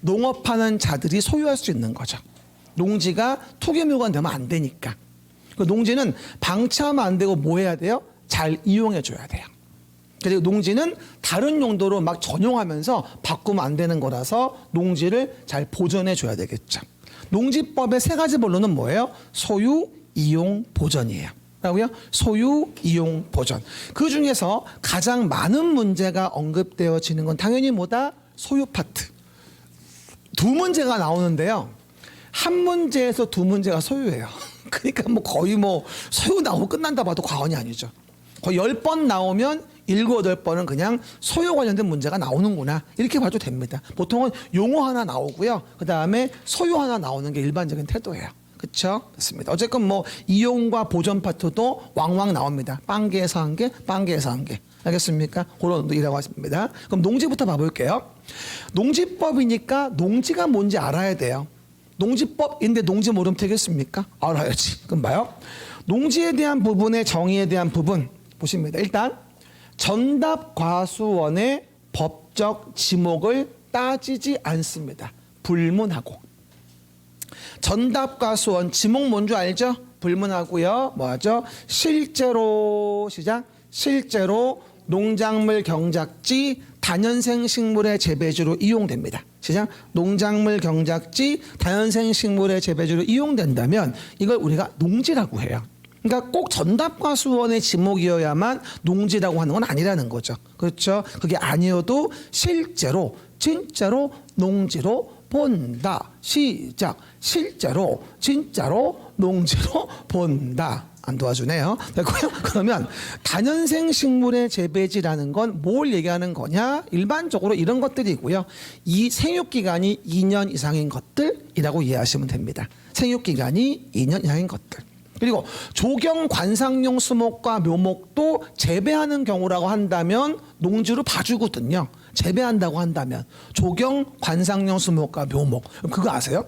농업하는 자들이 소유할 수 있는 거죠. 농지가 투기물건 되면 안 되니까. 그 농지는 방치하면 안 되고 뭐 해야 돼요? 잘 이용해 줘야 돼요. 그리고 농지는 다른 용도로 막 전용하면서 바꾸면 안 되는 거라서 농지를 잘 보존해 줘야 되겠죠. 농지법의 세 가지 본론은 뭐예요? 소유, 이용, 보전이에요. 라고요? 소유, 이용, 보전. 그 중에서 가장 많은 문제가 언급되어지는 건 당연히 뭐다? 소유 파트. 두 문제가 나오는데요. 한 문제에서 두 문제가 소유예요. 그러니까 뭐 거의 뭐 소유 나오고 끝난다 봐도 과언이 아니죠. 거의 10번 나오면 7, 8번은 그냥 소유 관련된 문제가 나오는구나. 이렇게 봐도 됩니다. 보통은 용어 하나 나오고요. 그 다음에 소유 하나 나오는 게 일반적인 태도예요. 그쵸? 됐습니다. 어쨌건 뭐 이용과 보존 파트도 왕왕 나옵니다. 빵개에서 한 개, 빵개에서 한 개. 알겠습니까? 그런 이라고 하십니다. 그럼 농지부터 봐볼게요. 농지법이니까 농지가 뭔지 알아야 돼요. 농지법인데 농지 모르면 되겠습니까? 알아야지. 그럼 봐요. 농지에 대한 부분의 정의에 대한 부분 보십니다. 일단 전답과수원의 법적 지목을 따지지 않습니다. 불문하고. 전답과수원 지목 뭔 줄 알죠? 불문하고요. 뭐하죠? 실제로 시작. 실제로 농작물 경작지 다년생 식물의 재배지로 이용됩니다. 시작. 농작물 경작지 다년생 식물의 재배지로 이용된다면 이걸 우리가 농지라고 해요. 그러니까 꼭 전답과수원의 지목이어야만 농지라고 하는 건 아니라는 거죠. 그렇죠? 그게 아니어도 실제로 진짜로 농지로 본다. 시작. 실제로 진짜로 농지로 본다. 안 도와주네요. 됐고요. 그러면 다년생 식물의 재배지라는 건 뭘 얘기하는 거냐? 일반적으로 이런 것들이고요. 이 생육기간이 2년 이상인 것들이라고 이해하시면 됩니다. 생육기간이 2년 이상인 것들. 그리고 조경 관상용 수목과 묘목도 재배하는 경우라고 한다면 농지로 봐주거든요. 재배한다고 한다면 조경 관상용 수목과 묘목 그거 아세요?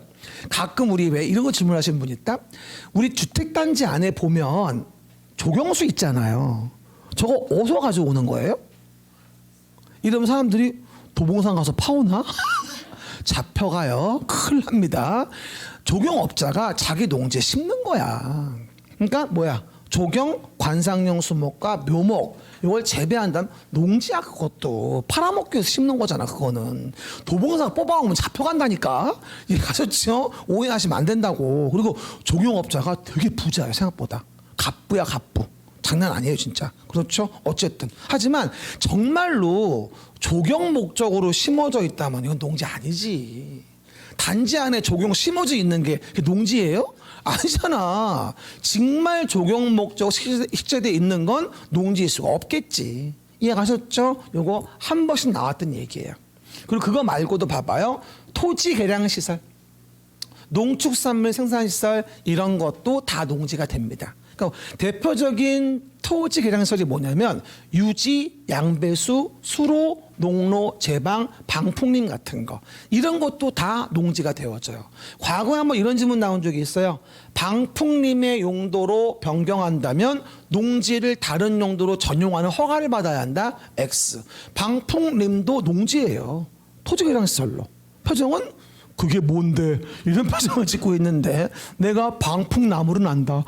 가끔 우리 왜 이런 거 질문하시는 분 있다? 우리 주택단지 안에 보면 조경수 있잖아요. 저거 어디서 가져오는 거예요? 이러면 사람들이 도봉산 가서 파오나? 잡혀가요. 큰일 납니다. 조경업자가 자기 농지에 심는 거야. 그러니까 뭐야? 조경 관상용 수목과 묘목 이걸 재배한다면 농지야. 그것도 팔아먹기 위해서 심는 거잖아. 그거는 도봉사가 뽑아오면 잡혀간다니까. 이해가셨죠? 오해하시면 안 된다고. 그리고 조경업자가 되게 부자예요. 생각보다 갑부야 갑부. 장난 아니에요 진짜. 그렇죠? 어쨌든 하지만 정말로 조경 목적으로 심어져 있다면 이건 농지 아니지. 단지 안에 조경 심어져 있는 게 농지예요? 아니잖아. 정말 조경 목적 식재되어 있는 건 농지일 수가 없겠지. 이해 가셨죠? 요거 한 번씩 나왔던 얘기예요. 그리고 그거 말고도 봐봐요. 토지 개량 시설, 농축산물 생산 시설 이런 것도 다 농지가 됩니다. 그러니까 대표적인 토지 개량 시설이 뭐냐면 유지, 양배수, 수로, 농로, 제방, 방풍림 같은 거 이런 것도 다 농지가 되어져요. 과거에 한번 이런 질문 나온 적이 있어요. 방풍림의 용도로 변경한다면 농지를 다른 용도로 전용하는 허가를 받아야 한다. X. 방풍림도 농지예요. 토지 개량 시설로. 표정은 그게 뭔데 이런 표정을 짓고 있는데 내가 방풍나무를 난다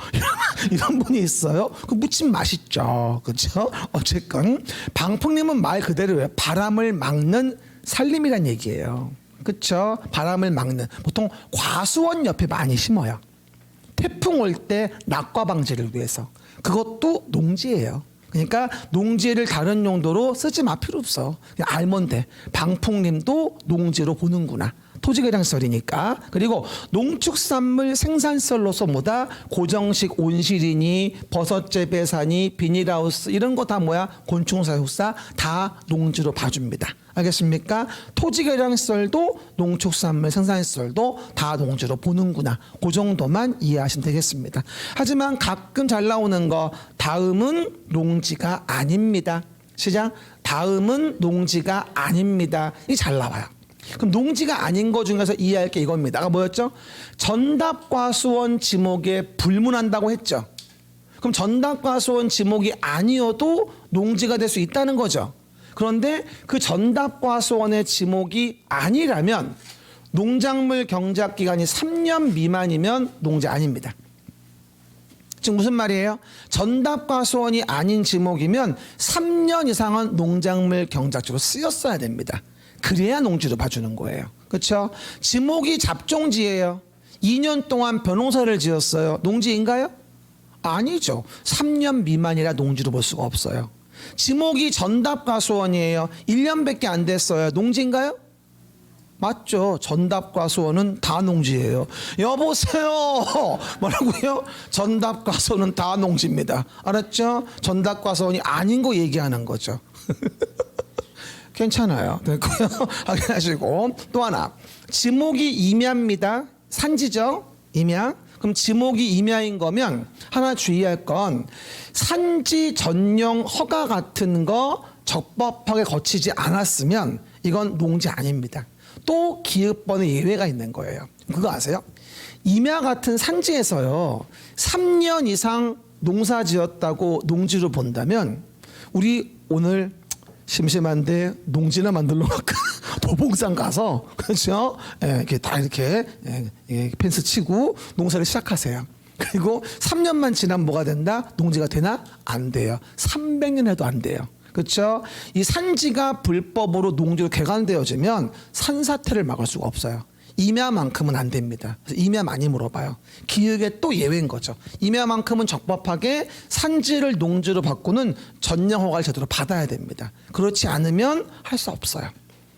이런 분이 있어요. 그 무침 맛있죠. 그렇죠? 어쨌건 방풍림은 말 그대로예요. 바람을 막는 살림이란 얘기예요. 그렇죠? 바람을 막는. 보통 과수원 옆에 많이 심어요. 태풍 올 때 낙과 방지를 위해서. 그것도 농지예요. 그러니까 농지를 다른 용도로 쓰지 마. 필요 없어. 그냥 알면 돼. 방풍림도 농지로 보는구나. 토지 개량 시설이니까. 그리고 농축산물 생산시설로서 뭐다? 고정식 온실이니 버섯 재배사니 비닐하우스 이런 거 다 뭐야? 곤충사육사 다 농지로 봐줍니다. 알겠습니까? 토지 개량 시설도 농축산물 생산시설도 다 농지로 보는구나. 그 정도만 이해하시면 되겠습니다. 하지만 가끔 잘 나오는 거 다음은 농지가 아닙니다. 시작. 다음은 농지가 아닙니다. 이 잘 나와요. 그럼 농지가 아닌 거 중에서 이해할 게 이겁니다. 아까 뭐였죠? 전답과수원 지목에 불문한다고 했죠. 그럼 전답과수원 지목이 아니어도 농지가 될 수 있다는 거죠. 그런데 그 전답과수원의 지목이 아니라면 농작물 경작 기간이 3년 미만이면 농지 아닙니다. 지금 무슨 말이에요? 전답과수원이 아닌 지목이면 3년 이상은 농작물 경작지로 쓰였어야 됩니다. 그래야 농지로 봐주는 거예요. 그렇죠? 지목이 잡종지예요. 2년 동안 벼농사를 지었어요. 농지인가요? 아니죠. 3년 미만이라 농지로 볼 수가 없어요. 지목이 전답과수원이에요. 1년밖에 안 됐어요. 농지인가요? 맞죠. 전답과수원은 다 농지예요. 여보세요. 뭐라고요? 전답과수원은 다 농지입니다. 알았죠? 전답과수원이 아닌 거 얘기하는 거죠. 괜찮아요. 됐고요. 확인하시고 또 하나 지목이 임야입니다. 산지죠. 임야. 그럼 지목이 임야인 거면 하나 주의할 건 산지 전용 허가 같은 거 적법하게 거치지 않았으면 이건 농지 아닙니다. 또 기읍번에 예외가 있는 거예요. 그거 아세요? 임야 같은 산지에서요 3년 이상 농사 지었다고 농지로 본다면 우리 오늘 심심한데 농지나 만들러 갈까? 도봉산 가서 그렇죠? 예, 이렇게 다 이렇게 펜스 치고 농사를 시작하세요. 그리고 3년만 지나면 뭐가 된다? 농지가 되나? 안 돼요. 300년 해도 안 돼요. 그렇죠? 이 산지가 불법으로 농지로 개간되어지면 산사태를 막을 수가 없어요. 임야만큼은 안 됩니다. 그래서 임야 많이 물어봐요. 기획에 또 예외인 거죠. 임야만큼은 적법하게 산지를 농지로 바꾸는 전용 허가를 제대로 받아야 됩니다. 그렇지 않으면 할 수 없어요.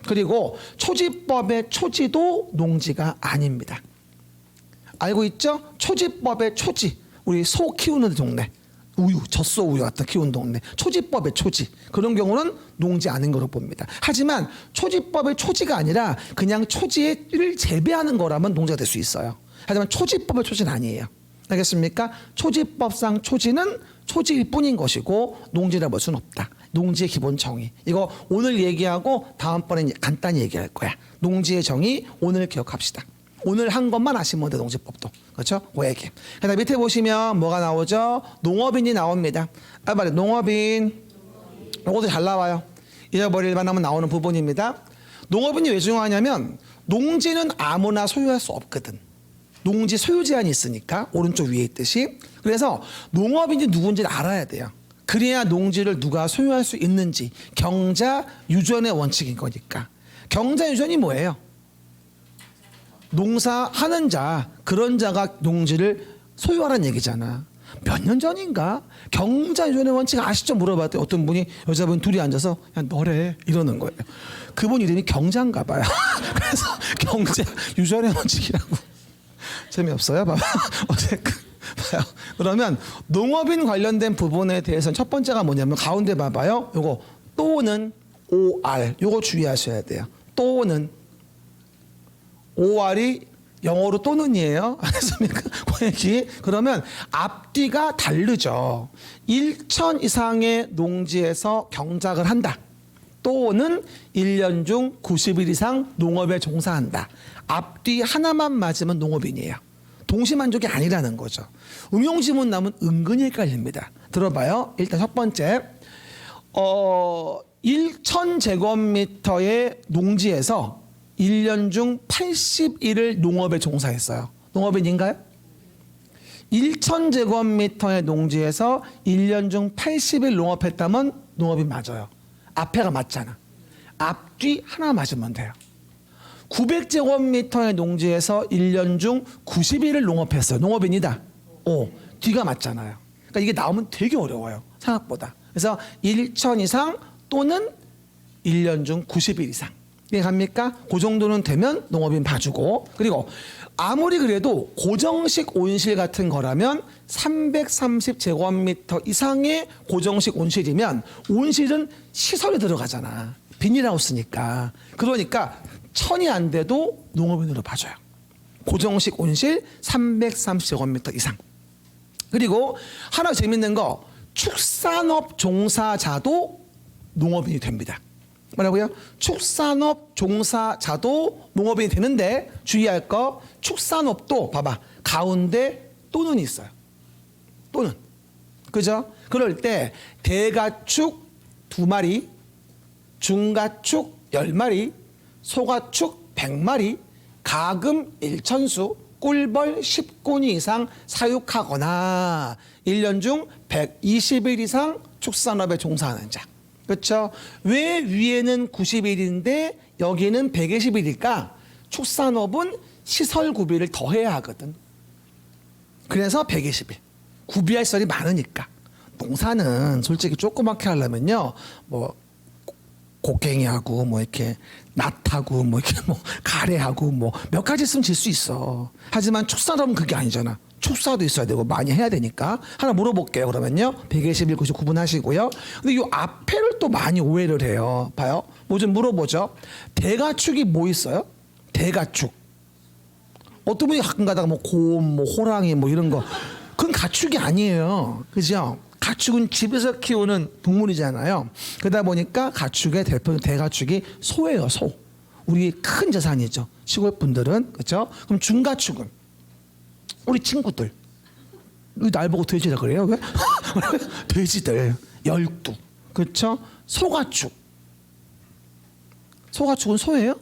그리고 초지법의 초지도 농지가 아닙니다. 알고 있죠? 초지법의 초지. 우리 소 키우는 동네. 우유, 젖소 우유 갖다 키우는 동네. 초지법의 초지. 그런 경우는 농지 아닌 거로 봅니다. 하지만 초지법의 초지가 아니라 그냥 초지를 재배하는 거라면 농지가 될 수 있어요. 하지만 초지법의 초지는 아니에요. 알겠습니까? 초지법상 초지는 초지일 뿐인 것이고 농지라 볼 수는 없다. 농지의 기본 정의. 이거 오늘 얘기하고 다음번에 간단히 얘기할 거야. 농지의 정의 오늘 기억합시다. 오늘 한 것만 아시면 돼. 농지법도. 그렇죠? 그 얘기. 그다음 밑에 보시면 뭐가 나오죠? 농업인이 나옵니다. 빨리 농업인. 이것도 잘 나와요. 잊어버릴 만하면 나오는 부분입니다. 농업인이 왜 중요하냐면 농지는 아무나 소유할 수 없거든. 농지 소유 제한이 있으니까 오른쪽 위에 있듯이. 그래서 농업인이 누군지를 알아야 돼요. 그래야 농지를 누가 소유할 수 있는지. 경자 유전의 원칙인 거니까. 경자 유전이 뭐예요? 농사하는 자, 그런 자가 농지를 소유하라는 얘기잖아. 몇 년 전인가 경자 유전의 원칙 아시죠? 물어봤더니 어떤 분이 여자분 둘이 앉아서 야 너래 이러는 거예요. 그분 이름이 경자인가 봐요. 그래서 경자 유전의 원칙이라고. 재미없어요? 봐봐. 어쨌든 봐요. 그러면 농업인 관련된 부분에 대해서는 첫 번째가 뭐냐면 가운데 봐봐요. 요거 또는 OR 요거 주의하셔야 돼요. 또는 OR이 영어로 또는이에요. 알겠습니까? 그 얘기. 그러면 앞뒤가 다르죠. 1천 이상의 농지에서 경작을 한다. 또는 1년 중 90일 이상 농업에 종사한다. 앞뒤 하나만 맞으면 농업인이에요. 동시만족이 아니라는 거죠. 응용지문 나면 은근히 헷갈립니다. 들어봐요. 일단 첫 번째 1,000제곱미터의 농지에서 1년 중 80일을 농업에 종사했어요. 농업인인가요? 1,000제곱미터의 농지에서 1년 중 80일 농업했다면 농업인 맞아요. 앞에가 맞잖아. 앞뒤 하나 맞으면 돼요. 900제곱미터의 농지에서 1년 중 90일을 농업했어요. 농업인이다. 뒤가 맞잖아요. 그러니까 이게 나오면 되게 어려워요. 생각보다. 그래서 1천 이상 또는 1년 중 90일 이상. 이해갑니까? 그 정도는 되면 농업인 봐주고. 그리고 아무리 그래도 고정식 온실 같은 거라면 330제곱미터 이상의 고정식 온실이면 온실은 시설이 들어가잖아. 비닐하우스니까. 그러니까 1000이 안 돼도 농업인으로 봐줘요. 고정식 온실 330제곱미터 이상. 그리고 하나 재밌는 거 축산업 종사자도 농업인이 됩니다. 뭐라고요? 축산업 종사자도 농업인이 되는데 주의할 거 축산업도 봐봐. 가운데 또는 있어요. 또는. 그죠? 그럴 때 대가축 2마리, 중가축 10마리, 소가축 100마리, 가금 1천수, 꿀벌 10군이 이상 사육하거나 1년 중 120일 이상 축산업에 종사하는 자. 그렇죠? 왜 위에는 90일인데 여기는 120일일까? 축산업은 시설 구비를 더 해야 하거든. 그래서 120일. 구비할 시설이 많으니까. 농사는 솔직히 조그맣게 하려면요. 뭐 곡괭이하고 뭐 이렇게 낫하고 뭐 이렇게 뭐 가래하고 뭐 몇 가지 있으면 질 수 있어. 하지만 축산업은 그게 아니잖아. 축사도 있어야 되고 많이 해야 되니까. 하나 물어볼게요. 그러면요. 121, 99분 하시고요. 근데 이 앞에를 또 많이 오해를 해요. 봐요. 뭐 좀 물어보죠. 대가축이 뭐 있어요? 대가축. 어떤 분이 가끔 가다가 뭐 곰, 뭐 호랑이 뭐 이런 거 그건 가축이 아니에요. 그죠? 가축은 집에서 키우는 동물이잖아요. 그러다 보니까 가축의 대표 대가축이 소예요. 소. 우리 큰 재산이죠. 시골 분들은 그렇죠. 그럼 중가축은 우리 친구들. 날 보고 돼지라 그래요? 왜? 돼지들 12. 그렇죠? 소가축. 소가축은 소예요?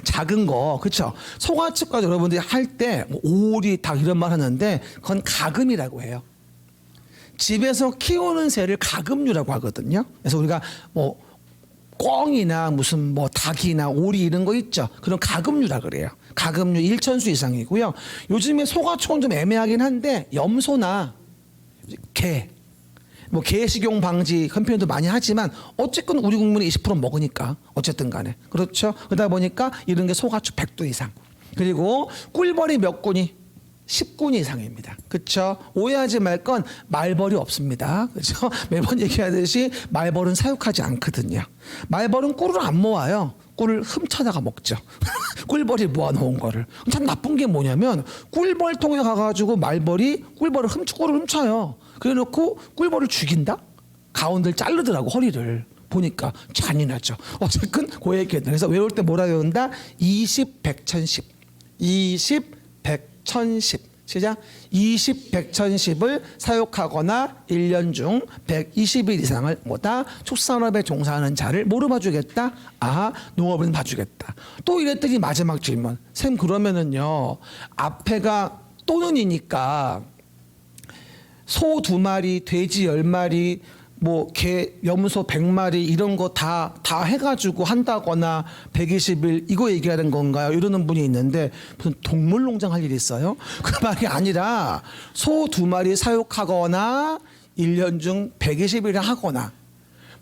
작은 거, 그렇죠? 소가축까지 여러분들이 할 때 뭐 오리, 닭 이런 말 하는데 그건 가금이라고 해요. 집에서 키우는 새를 가금류라고 하거든요. 그래서 우리가 뭐 꿩이나 무슨 뭐 닭이나 오리 이런 거 있죠. 그런 가금류라 그래요. 가금류 1천수 이상이고요. 요즘에 소가축은 좀 애매하긴 한데 염소나 개, 뭐 개식용 방지 그런 표현도 많이 하지만 어쨌든 우리 국민이 20% 먹으니까 어쨌든 간에 그렇죠. 그러다 보니까 이런 게 소가축 100도 이상. 그리고 꿀벌이 몇 군이 10군 이상입니다. 그렇죠? 오해하지 말 건 말벌이 없습니다. 그렇죠? 매번 얘기하듯이 말벌은 사육하지 않거든요. 말벌은 꿀을 안 모아요. 꿀을 훔쳐다가 먹죠. 꿀벌이 모아놓은 거를. 참 나쁜 게 뭐냐면 꿀벌통에 가가지고 말벌이 꿀을 훔쳐요. 그래놓고 꿀벌을 죽인다? 가운데를 자르더라고 허리를. 보니까 잔인하죠. 어쨌든 그 얘기했다. 그래서 외울 때 뭐라 외운다? 20, 100, 1010. 20, 100, 1010. 시작. 20, 100, 1010을 사육하거나 1년 중 120일 이상을 뭐다? 축산업에 종사하는 자를 뭐로 봐주겠다? 아, 농업은 봐주겠다. 또 이랬더니 마지막 질문. 쌤 그러면은요. 앞에가 또는이니까 소 2마리, 돼지 10마리, 뭐 개, 염소 100마리 이런 거 다 해가지고 한다거나 120일 이거 얘기하는 건가요? 이러는 분이 있는데 무슨 동물농장 할 일이 있어요? 그 말이 아니라 소 2마리 사육하거나 1년 중 120일 하거나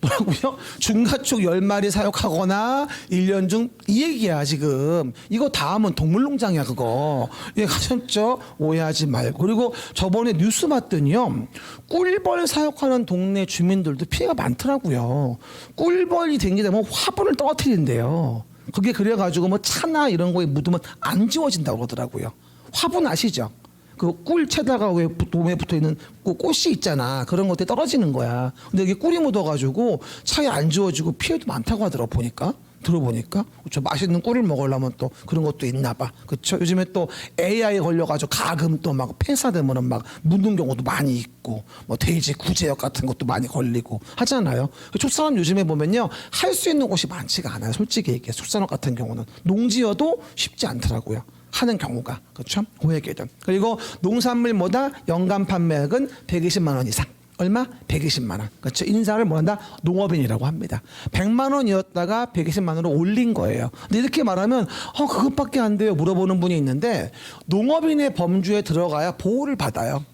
뭐라고요? 중가축 10마리 사육하거나 1년 중 이 얘기야 지금. 이거 다 하면 동물농장이야 그거. 예, 가셨죠? 오해하지 말고. 그리고 저번에 뉴스 봤더니요. 꿀벌 사육하는 동네 주민들도 피해가 많더라고요. 꿀벌이 댕기다 보면 화분을 떨어뜨린대요. 그게 그래가지고 뭐 차나 이런 거에 묻으면 안 지워진다고 그러더라고요. 화분 아시죠? 그 꿀채다가 왜 도매에 붙어 있는 그 꽃이 있잖아. 그런 것들이 떨어지는 거야. 근데 이게 꿀이 묻어가지고 차에 안 지워지고 피해도 많다고 하더라고 보니까. 들어보니까 저 맛있는 꿀을 먹으려면 또 그런 것도 있나 봐. 그렇죠? 요즘에 또 AI에 걸려가지고 가끔 또 막 폐사되면은 막 묻는 경우도 많이 있고 뭐 돼지 구제역 같은 것도 많이 걸리고 하잖아요. 축산업 요즘에 보면요 할 수 있는 곳이 많지가 않아요. 솔직히 얘기해 축산업 같은 경우는 농지여도 쉽지 않더라고요. 하는 경우가 그렇죠? 고액이든. 그리고 농산물보다 연간 판매액은 120만 원 이상. 얼마? 120만 원. 그렇죠? 인사를 뭐한다? 농업인이라고 합니다. 100만 원이었다가 120만 원으로 올린 거예요. 근데 이렇게 말하면 그것밖에 안 돼요. 물어보는 분이 있는데 농업인의 범주에 들어가야 보호를 받아요.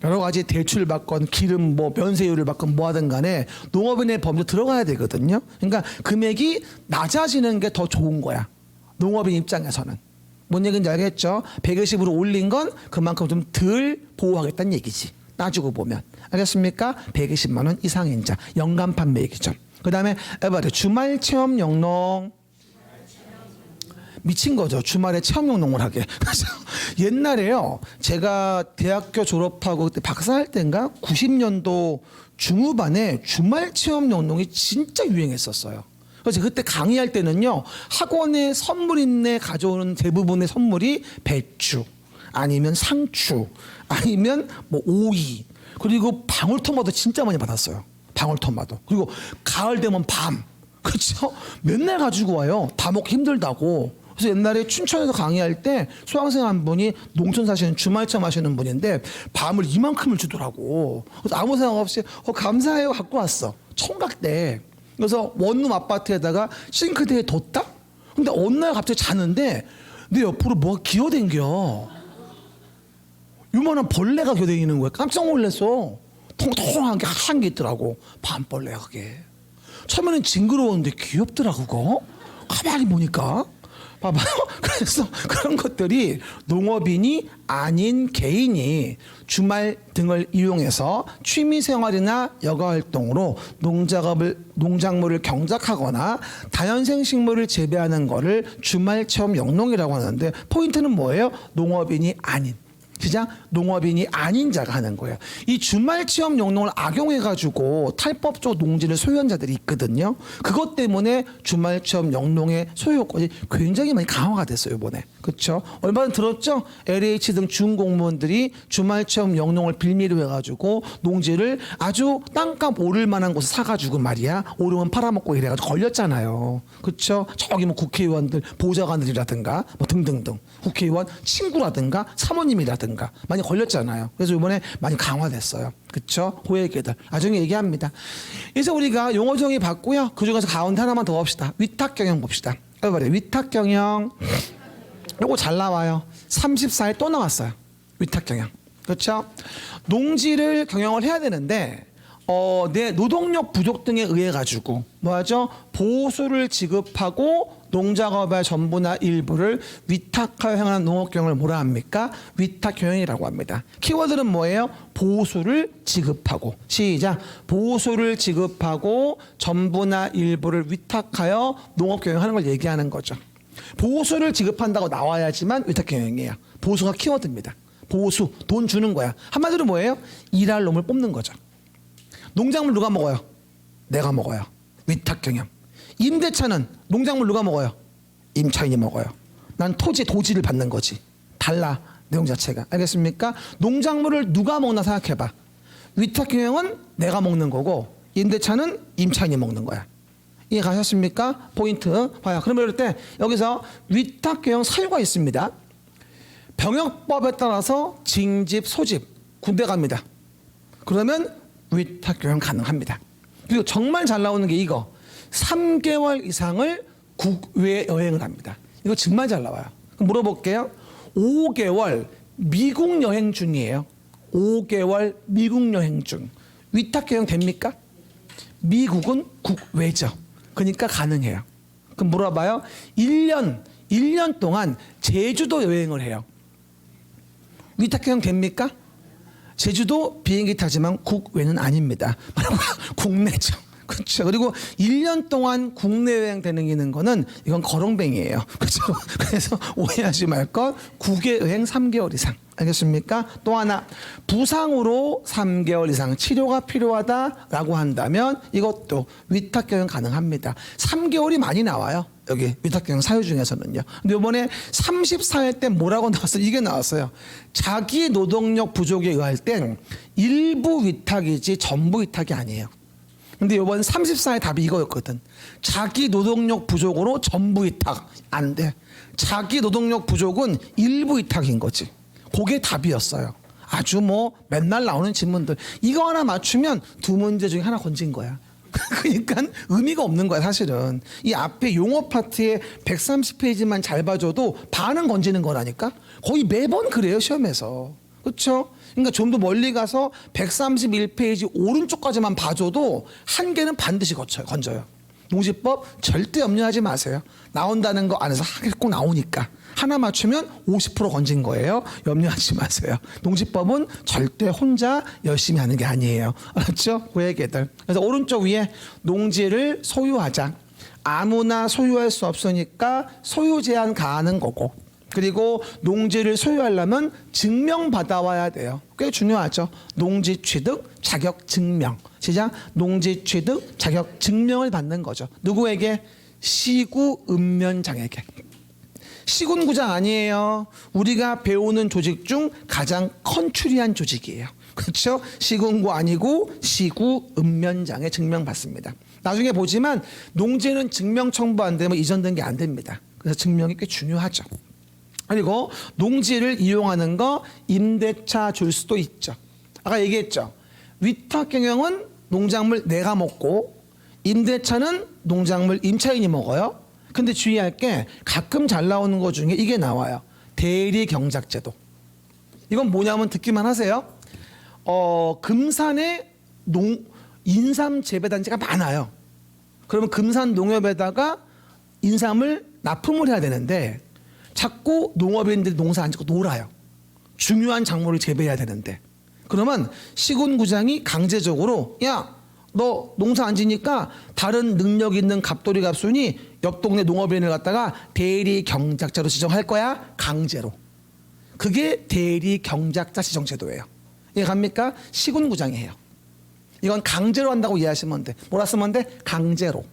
여러 가지 대출 받건 기름 뭐 면세율을 받건 뭐 하든 간에 농업인의 범주에 들어가야 되거든요. 그러니까 금액이 낮아지는 게 더 좋은 거야. 농업인 입장에서는. 뭔 얘기인지 알겠죠? 120으로 올린 건 그만큼 좀 덜 보호하겠다는 얘기지. 따지고 보면. 알겠습니까? 120만 원 이상인 자. 연간 판매액이죠. 그 다음에 주말 체험 영농. 미친 거죠. 주말에 체험 영농을 하게. 그래서 옛날에요. 제가 대학교 졸업하고 그때 박사할 때인가 90년도 중후반에 주말 체험 영농이 진짜 유행했었어요. 그래서 그때 강의할 때는요. 학원에 선물인내 가져오는 대부분의 선물이 배추 아니면 상추 아니면 뭐 오이 그리고 방울토마토 진짜 많이 받았어요. 방울토마토. 그리고 가을 되면 밤. 그렇죠? 맨날 가지고 와요. 다 먹기 힘들다고. 그래서 옛날에 춘천에서 강의할 때 수강생 한 분이 농촌 사시는 주말 체험 하시는 분인데 밤을 이만큼을 주더라고. 그래서 아무 생각 없이 감사해요 갖고 왔어. 총각 때. 그래서 원룸 아파트에다가 싱크대에 뒀다? 근데 어느 날 갑자기 자는데 내 옆으로 뭐가 기어댕겨. 요만한 벌레가 기어댕기는 거야. 깜짝 놀랐어. 통통한 게 하얀 게 있더라고. 밤벌레야 그게. 처음에는 징그러웠는데 귀엽더라 그거. 가만히 보니까. 봐봐요. 그래서 그런 것들이 농업인이 아닌 개인이 주말 등을 이용해서 취미생활이나 여가활동으로 농작물을 경작하거나 다연생 식물을 재배하는 거를 주말체험 영농이라고 하는데, 포인트는 뭐예요? 농업인이 아닌, 그냥 농업인이 아닌 자가 하는 거예요. 이 주말체험 영농을 악용해가지고 탈법적 농지를 소유한 자들이 있거든요. 그것 때문에 주말체험 영농의 소유권이 굉장히 많이 강화가 됐어요, 이번에. 그렇죠? 얼마 전 들었죠? LH 등 준공무원들이 주말체험 영농을 빌미로 해가지고 농지를 아주 땅값 오를 만한 곳에 사가지고 말이야, 오르면 팔아먹고 이래가지고 걸렸잖아요. 그렇죠? 저기 뭐 국회의원들, 보좌관들이라든가 뭐 등등등, 국회의원 친구라든가 사모님이라든가 많이 걸렸잖아요. 그래서 이번에 많이 강화됐어요. 그렇죠? 그 얘기들 나중에 얘기합니다. 그래서 우리가 용어 정의 봤고요. 그 중에서 가운데 하나만 더 봅시다. 위탁 경영 봅시다. 위탁 경영 요거 잘 나와요. 34에 또 나왔어요. 위탁 경영. 그렇죠? 농지를 경영을 해야 되는데 내 노동력 부족 등에 의해 가지고 뭐하죠? 보수를 지급하고 농작업의 전부나 일부를 위탁하여 행하는 농업경영을 뭐라 합니까? 위탁경영이라고 합니다. 키워드는 뭐예요? 보수를 지급하고. 시작. 보수를 지급하고 전부나 일부를 위탁하여 농업경영하는 걸 얘기하는 거죠. 보수를 지급한다고 나와야지만 위탁경영이에요. 보수가 키워드입니다. 보수, 돈 주는 거야. 한마디로 뭐예요? 일할 놈을 뽑는 거죠. 농작물 누가 먹어요? 내가 먹어요. 위탁경영. 임대차는 농작물 누가 먹어요? 임차인이 먹어요. 난 도지를 받는 거지. 달라, 내용 자체가. 알겠습니까? 농작물을 누가 먹나 생각해봐. 위탁경영은 내가 먹는 거고 임대차는 임차인이 먹는 거야. 이해 가셨습니까? 포인트 봐요. 그러면 이럴 때 여기서 위탁경영 사유가 있습니다. 병역법에 따라서 징집, 소집, 군대 갑니다. 그러면 위탁경영 가능합니다. 그리고 정말 잘 나오는 게 이거. 3개월 이상을 국외 여행을 합니다. 이거 정말 잘 나와요. 그럼 물어볼게요. 5개월 미국 여행 중이에요. 5개월 미국 여행 중. 위탁경영 됩니까? 미국은 국외죠. 그러니까 가능해요. 그럼 물어봐요. 1년 동안 제주도 여행을 해요. 위탁경영 됩니까? 제주도 비행기 타지만 국외는 아닙니다. 국내죠. 그렇죠. 그리고 1년 동안 국내 여행 되는 거는 이건 거렁뱅이에요. 그렇죠. 그래서 오해하지 말 것. 국외 여행 3개월 이상. 알겠습니까? 또 하나, 부상으로 3개월 이상 치료가 필요하다라고 한다면 이것도 위탁경영 가능합니다. 3개월이 많이 나와요. 여기 위탁경영 사유 중에서는요. 근데 이번에 34회 때 뭐라고 나왔어요? 이게 나왔어요. 자기 노동력 부족에 의할 땐 일부 위탁이지 전부 위탁이 아니에요. 근데 이번 34의 답이 이거였거든. 자기 노동력 부족으로 전부 위탁 안 돼. 자기 노동력 부족은 일부 위탁인 거지. 그게 답이었어요. 아주 뭐 맨날 나오는 질문들. 이거 하나 맞추면 두 문제 중에 하나 건진 거야. 그러니까 의미가 없는 거야 사실은. 이 앞에 용어 파트에 130페이지만 잘 봐줘도 반은 건지는 거라니까. 거의 매번 그래요 시험에서. 그렇죠? 그러니까 좀 더 멀리 가서 131페이지 오른쪽까지만 봐줘도 한 개는 반드시 건져요. 농지법 절대 염려하지 마세요. 나온다는 거 안에서 꼭 나오니까. 하나 맞추면 50% 건진 거예요. 염려하지 마세요. 농지법은 절대 혼자 열심히 하는 게 아니에요. 알았죠? 그 얘기들. 그래서 오른쪽 위에 농지를 소유하자. 아무나 소유할 수 없으니까 소유 제한 가하는 거고. 그리고 농지를 소유하려면 증명받아와야 돼요. 꽤 중요하죠. 농지 취득 자격 증명. 시작. 농지 취득 자격 증명을 받는 거죠. 누구에게? 시구 읍면장에게. 시군구장 아니에요. 우리가 배우는 조직 중 가장 컨츄리한 조직이에요. 그렇죠? 시군구 아니고 시구 읍면장에 증명받습니다. 나중에 보지만 농지는 증명 첨부 안 되면 이전된 게 안 됩니다. 그래서 증명이 꽤 중요하죠. 그리고 농지를 이용하는 거 임대차 줄 수도 있죠. 아까 얘기했죠. 위탁경영은 농작물 내가 먹고 임대차는 농작물 임차인이 먹어요. 근데 주의할 게 가끔 잘 나오는 거 중에 이게 나와요. 대리경작제도. 이건 뭐냐면 듣기만 하세요. 금산에 인삼 재배단지가 많아요. 그러면 금산 농협에다가 인삼을 납품을 해야 되는데 자꾸 농업인들이 농사 안 짓고 놀아요. 중요한 작물을 재배해야 되는데. 그러면 시군구장이 강제적으로 야, 너 농사 안 지니까 다른 능력 있는 갑돌이 갑순이 옆 동네 농업인을 갖다가 대리 경작자로 지정할 거야. 강제로. 그게 대리 경작자 지정 제도예요. 이해 갑니까? 시군구장이 해요. 이건 강제로 한다고 이해하시면 돼. 뭐라 쓰면 돼? 강제로.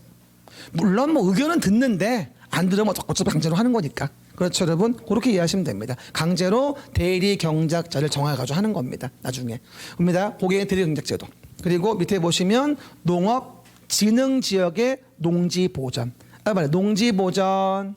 물론 뭐 의견은 듣는데 안 들으면 어차피 강제로 하는 거니까. 그렇죠, 여러분? 그렇게 이해하시면 됩니다. 강제로 대리 경작자를 정해가지고 하는 겁니다. 나중에. 그럽니다. 그게 대리 경작제도. 그리고 밑에 보시면 농업 진흥 지역의 농지 보전. 농지 보전.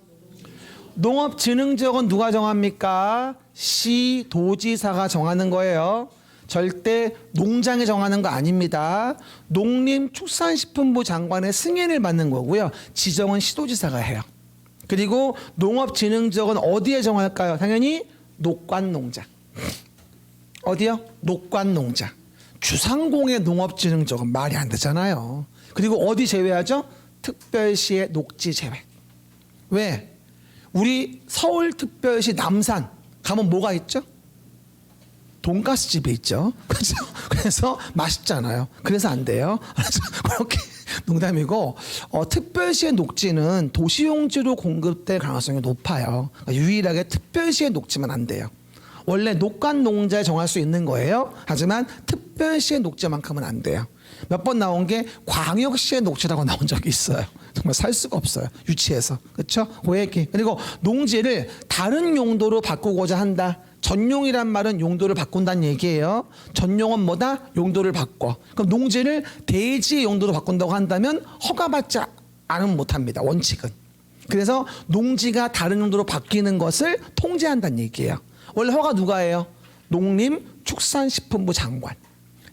농업 진흥 지역은 누가 정합니까? 시 도지사가 정하는 거예요. 절대 농장이 정하는 거 아닙니다. 농림축산식품부 장관의 승인을 받는 거고요. 지정은 시도지사가 해요. 그리고 농업진흥지역은 어디에 정할까요? 당연히 녹관농장. 어디요? 녹관농장. 주상공의 농업진흥지역은 말이 안 되잖아요. 그리고 어디 제외하죠? 특별시의 녹지 제외. 왜? 우리 서울특별시 남산 가면 뭐가 있죠? 돈가스 집이 있죠. 그렇죠? 그래서 맛있잖아요. 그래서 안 돼요. 그렇게 농담이고 특별시의 녹지는 도시용지로 공급될 가능성이 높아요. 그러니까 유일하게 특별시의 녹지만 안 돼요. 원래 녹관농자에 정할 수 있는 거예요. 하지만 특별시의 녹지만큼은 안 돼요. 몇 번 나온 게 광역시의 녹지라고 나온 적이 있어요. 정말 살 수가 없어요. 유치해서. 그렇죠? 그 얘기. 그리고 농지를 다른 용도로 바꾸고자 한다. 전용이란 말은 용도를 바꾼다는 얘기예요. 전용은 뭐다? 용도를 바꿔. 그럼 농지를 대지 용도로 바꾼다고 한다면 허가받지 않으면 못합니다. 원칙은. 그래서 농지가 다른 용도로 바뀌는 것을 통제한다는 얘기예요. 원래 허가 누가 해요? 농림축산식품부 장관.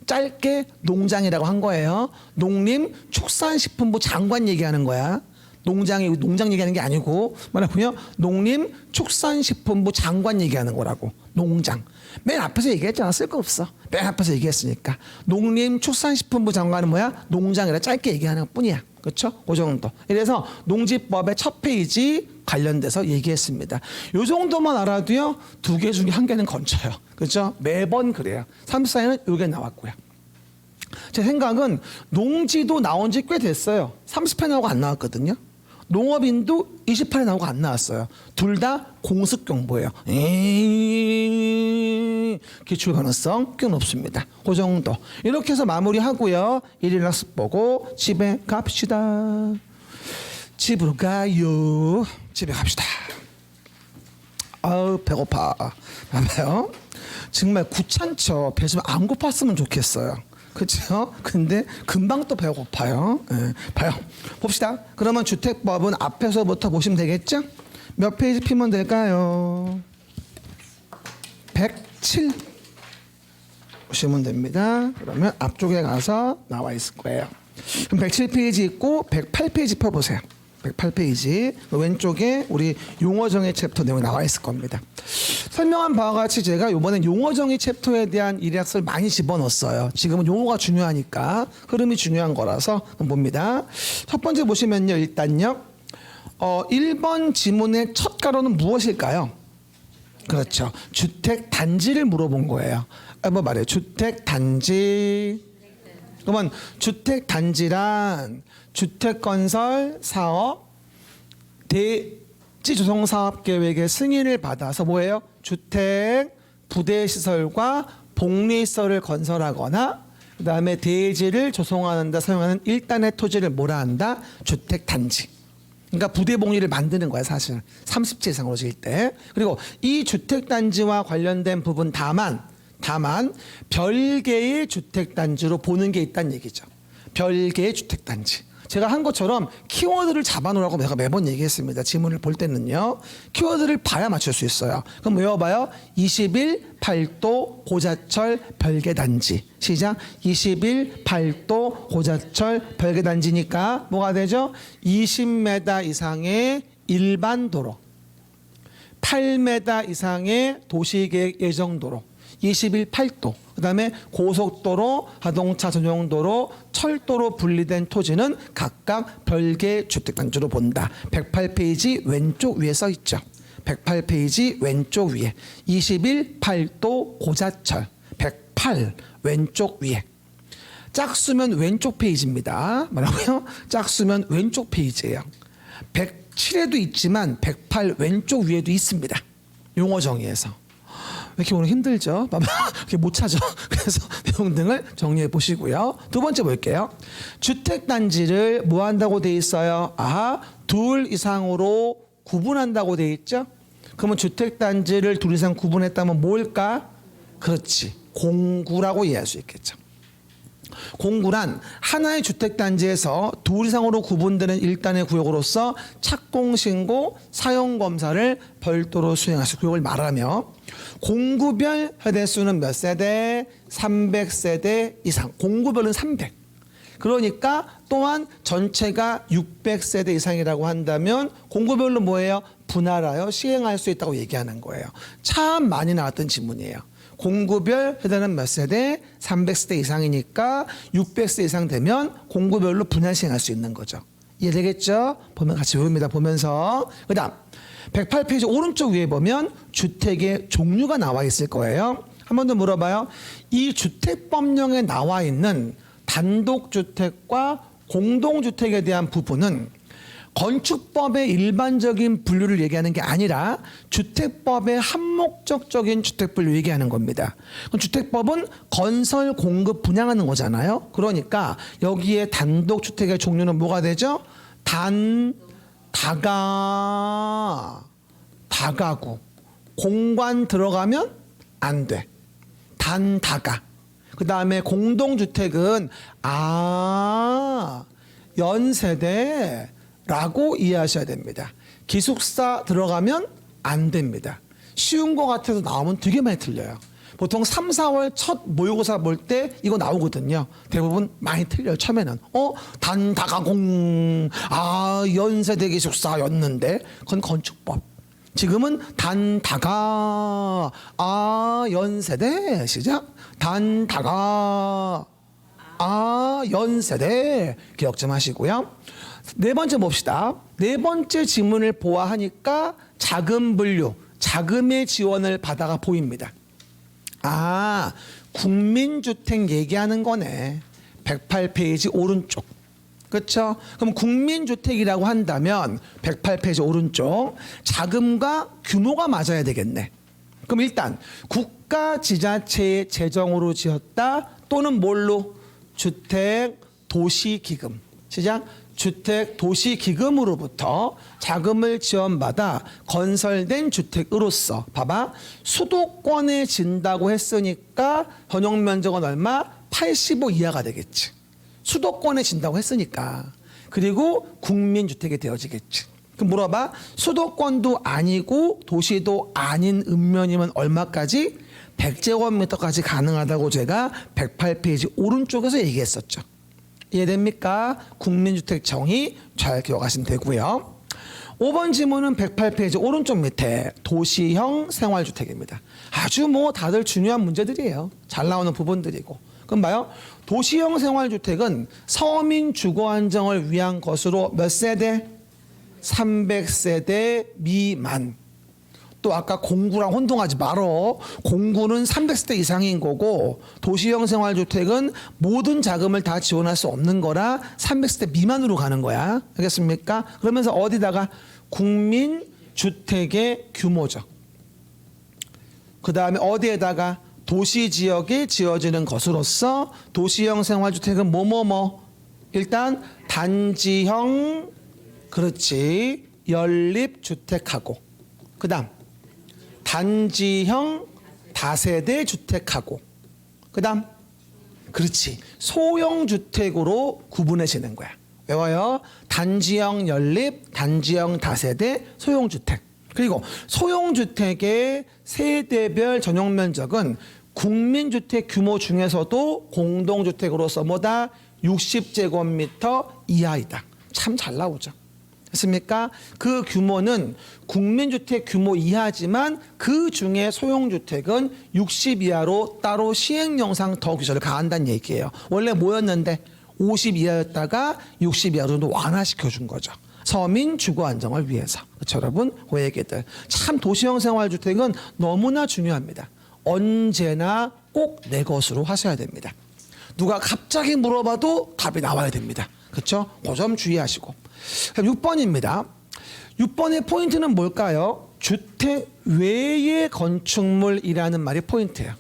짧게 농장이라고 한 거예요. 농림축산식품부 장관 얘기하는 거야. 농장 얘기하는 게 아니고 뭐라고요? 농림축산식품부 장관 얘기하는 거라고. 농장. 맨 앞에서 얘기했잖아. 쓸 거 없어. 맨 앞에서 얘기했으니까. 농림축산식품부 장관은 뭐야? 농장이라 짧게 얘기하는 것뿐이야. 그렇죠? 그 정도. 이래서 농지법의 첫 페이지 관련돼서 얘기했습니다. 요 정도만 알아도요. 2개 중에 1개는 건져요. 그렇죠? 매번 그래요. 34에는 요게 나왔고요. 제 생각은 농지도 나온 지 꽤 됐어요. 30회 나오고 안 나왔거든요. 농업인도 28회 나오고 안 나왔어요. 둘 다 공습 경보예요. 기출 가능성 꽤 높습니다. 그 정도. 이렇게 해서 마무리하고요. 1일 학습 보고 집에 갑시다. 집으로 가요. 집에 갑시다. 아우 배고파. 봐봐요. 정말 귀찮죠. 배 좀 안 고팠으면 좋겠어요. 그렇죠? 근데 금방 또 배고파요. 네. 봐요. 봅시다. 그러면 주택법은 앞에서부터 보시면 되겠죠? 몇 페이지 피면 될까요? 107 보시면 됩니다. 그러면 앞쪽에 가서 나와 있을 거예요. 그럼 107페이지 있고 108페이지 펴보세요. 108페이지 왼쪽에 우리 용어정의 챕터 내용이 나와 있을 겁니다. 설명한 바와 같이 제가 이번엔 용어정의 챕터에 대한 이력서를 많이 집어넣었어요. 지금은 용어가 중요하니까 흐름이 중요한 거라서 봅니다. 첫 번째 보시면요. 일단요. 1번 지문의 첫 가로는 무엇일까요? 그렇죠. 주택 단지를 물어본 거예요. 한번 말해요. 주택 단지. 그러면 주택 단지란 주택 건설 사업 대지 조성 사업 계획의 승인을 받아서 뭐예요? 주택 부대 시설과 복리 시설을 건설하거나 그다음에 대지를 조성하는 데 사용하는 일단의 토지를 뭐라 한다? 주택 단지. 그러니까 부대 복리를 만드는 거야, 사실. 30채 이상으로 지을 때. 그리고 이 주택 단지와 관련된 부분 다만 별개의 주택 단지로 보는 게 있다는 얘기죠. 별개의 주택 단지. 제가 한 것처럼 키워드를 잡아놓으라고 내가 매번 얘기했습니다. 지문을 볼 때는요. 키워드를 봐야 맞출 수 있어요. 그럼 외워봐요. 21 8도 고자철 별개단지. 시작. 21 8도 고자철 별개단지니까 뭐가 되죠? 20m 이상의 일반 도로, 8m 이상의 도시계획 예정도로, 21팔도. 그다음에 고속도로, 자동차 전용도로, 철도로 분리된 토지는 각각 별개 주택단지로 본다. 108페이지 왼쪽 위에 써 있죠. 108페이지 왼쪽 위에 21팔도 고자철 108 왼쪽 위에. 짝수면 왼쪽 페이지입니다. 뭐라고요? 짝수면 왼쪽 페이지예요. 107에도 있지만 108 왼쪽 위에도 있습니다. 용어 정의에서. 왜 이렇게 오늘 힘들죠? 봐봐. 이렇게 못 찾아. 그래서 내용 등을 정리해 보시고요. 두 번째 볼게요. 주택단지를 뭐 한다고 돼 있어요? 둘 이상으로 구분한다고 돼 있죠? 그러면 주택단지를 둘 이상 구분했다면 뭘까? 그렇지. 공구라고 이해할 수 있겠죠. 공구란 하나의 주택단지에서 둘 이상으로 구분되는 일단의 구역으로서 착공신고, 사용검사를 별도로 수행할 수 구역을 말하며 공구별 세대수는 몇 세대? 300세대 이상. 공구별은 300. 그러니까 또한 전체가 600세대 이상이라고 한다면 공구별로 뭐예요? 분할하여 시행할 수 있다고 얘기하는 거예요. 참 많이 나왔던 질문이에요. 공구별 세대는 몇 세대? 300세대 이상이니까 600세대 이상 되면 공구별로 분할 시행할 수 있는 거죠. 이해되겠죠? 보면 같이 외웁니다. 보면서. 그 다음 108페이지 오른쪽 위에 보면 주택의 종류가 나와 있을 거예요. 한 번 더 물어봐요. 이 주택법령에 나와 있는 단독주택과 공동주택에 대한 부분은 건축법의 일반적인 분류를 얘기하는 게 아니라 주택법의 한목적적인 주택분류 얘기하는 겁니다. 그럼 주택법은 건설, 공급, 분양하는 거잖아요. 그러니까 여기에 단독주택의 종류는 뭐가 되죠? 다가구. 공관 들어가면 안 돼. 다가. 그 다음에 공동주택은 연세대 라고 이해하셔야 됩니다. 기숙사 들어가면 안 됩니다. 쉬운 거 같아서 나오면 되게 많이 틀려요. 보통 3, 4월 첫 모의고사 볼 때 이거 나오거든요. 대부분 많이 틀려요. 처음에는 단다가공 연세대 기숙사였는데 그건 건축법. 지금은 단다가 연세대 시작. 단다가 연세대 기억 좀 하시고요. 네 번째 봅시다. 네 번째 지문을 보아하니까 자금 분류, 자금의 지원을 받아가 보입니다. 국민주택 얘기하는 거네. 108페이지 오른쪽. 그렇죠? 그럼 국민주택이라고 한다면 108페이지 오른쪽 자금과 규모가 맞아야 되겠네. 그럼 일단 국가 지자체의 재정으로 지었다 또는 뭘로? 주택 도시기금. 시작. 주택 도시기금으로부터 자금을 지원받아 건설된 주택으로서 봐봐. 수도권에 진다고 했으니까 전용 면적은 얼마? 85 이하가 되겠지. 수도권에 진다고 했으니까. 그리고 국민주택이 되어지겠지. 그럼 물어봐. 수도권도 아니고 도시도 아닌 읍면이면 얼마까지? 100제곱미터까지 가능하다고 제가 108페이지 오른쪽에서 얘기했었죠. 이해됩니까? 국민주택 정의 잘 기억하시면 되고요. 5번 지문은 108페이지 오른쪽 밑에 도시형 생활주택입니다. 아주 다들 중요한 문제들이에요. 잘 나오는 부분들이고. 그럼 봐요. 도시형 생활주택은 서민 주거 안정을 위한 것으로 몇 세대? 300세대 미만. 또 아까 공구랑 혼동하지 말어. 공구는 300세대 이상인 거고 도시형 생활주택은 모든 자금을 다 지원할 수 없는 거라 300세대 미만으로 가는 거야. 알겠습니까? 그러면서 어디다가 국민주택의 규모죠. 그 다음에 어디에다가 도시지역에 지어지는 것으로서 도시형 생활주택은 일단 단지형 그렇지 연립주택하고 그 다음 단지형 다세대 주택하고 그 다음 그렇지 소형주택으로 구분해지는 거야. 외워요. 단지형 연립, 단지형 다세대, 소형주택. 그리고 소형주택의 세대별 전용 면적은 국민주택 규모 중에서도 공동주택으로서 60제곱미터 이하이다. 참 잘 나오죠. 됐습니까? 그 규모는 국민주택 규모 이하지만 그 중에 소형주택은 60 이하로 따로 시행령상 더 규제를 가한다는 얘기예요. 원래 뭐였는데 50 이하였다가 60 이하로 정도 완화시켜 준 거죠. 서민 주거 안정을 위해서. 그렇죠, 여러분? 그 얘기들. 참 도시형 생활주택은 너무나 중요합니다. 언제나 꼭 내 것으로 하셔야 됩니다. 누가 갑자기 물어봐도 답이 나와야 됩니다. 그렇죠? 그 점 주의하시고. 6번입니다. 6번의 포인트는 뭘까요? 주택 외의 건축물이라는 말이 포인트예요.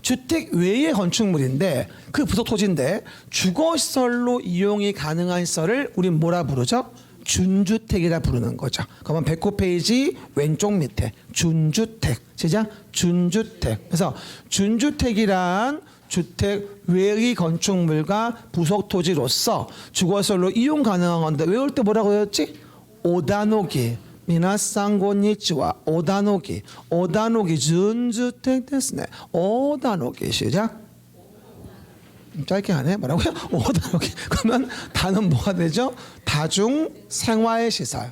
주택 외의 건축물인데 그 부속 토지인데 주거시설로 이용이 가능한 시설을 우린 뭐라 부르죠? 준주택이라 부르는 거죠. 그러면 109페이지 왼쪽 밑에 준주택. 시작. 준주택. 그래서 준주택이란 주택 외의 건축물과 부속 토지로서 주거시설로 이용 가능한 건데 외울 때 뭐라고 했지? 오다노기. 미나상 곤니치와 오다노기. 오다노기 준주택 됐네. 오다노기. 시작. 짧게 하네. 뭐라고요? 오다노기. 그러면 다는 뭐가 되죠? 다중생활시설,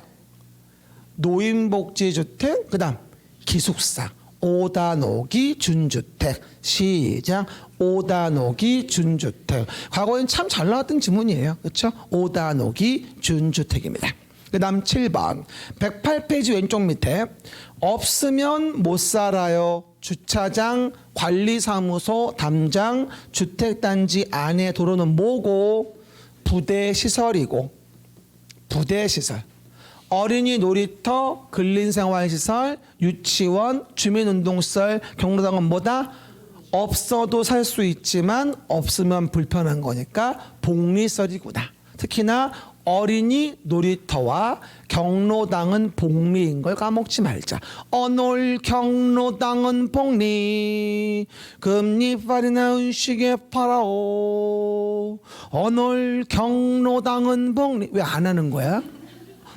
노인복지주택, 그 다음 기숙사. 오다노기 준주택. 시작. 오다노기 준주택. 과거엔 참 잘 나왔던 지문이에요. 그렇죠? 오다노기 준주택입니다. 그 다음 7번 108페이지 왼쪽 밑에 없으면 못 살아요. 주차장, 관리사무소, 담장, 주택단지 안에 도로는 뭐고? 부대시설이고. 부대시설. 어린이 놀이터, 근린생활시설, 유치원, 주민운동시설, 경로당은 뭐다? 없어도 살 수 있지만 없으면 불편한 거니까 복리시설이구나. 특히나 어린이 놀이터와 경로당은 복리인 걸 까먹지 말자. 어놀 경로당은 복리, 금리빨이나 은시게 팔아오. 어놀 경로당은 복리. 왜 안 하는 거야?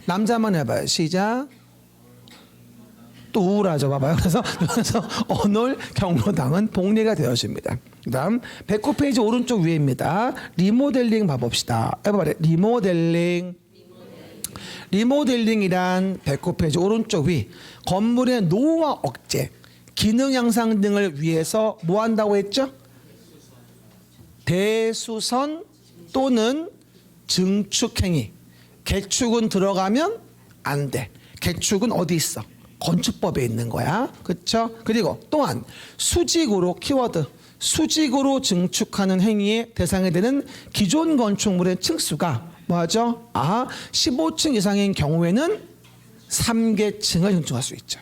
남자만 해봐요. 시작. 또 우울하죠. 봐봐요. 그래서 어놀 경로당은 복리가 되어집니다. 그 다음 109페이지 오른쪽 위에입니다. 리모델링 봐봅시다. 해봐봐요. 리모델링. 리모델링이란 109페이지 오른쪽 위. 건물의 노후화 억제, 기능 향상 등을 위해서 뭐 한다고 했죠? 대수선 또는 증축행위. 개축은 들어가면 안 돼. 개축은 어디 있어? 건축법에 있는 거야. 그렇죠? 그리고 또한 수직으로, 키워드 수직으로 증축하는 행위의 대상이 되는 기존 건축물의 층수가 뭐죠? 15층 이상인 경우에는 3개층을 증축할 수 있죠.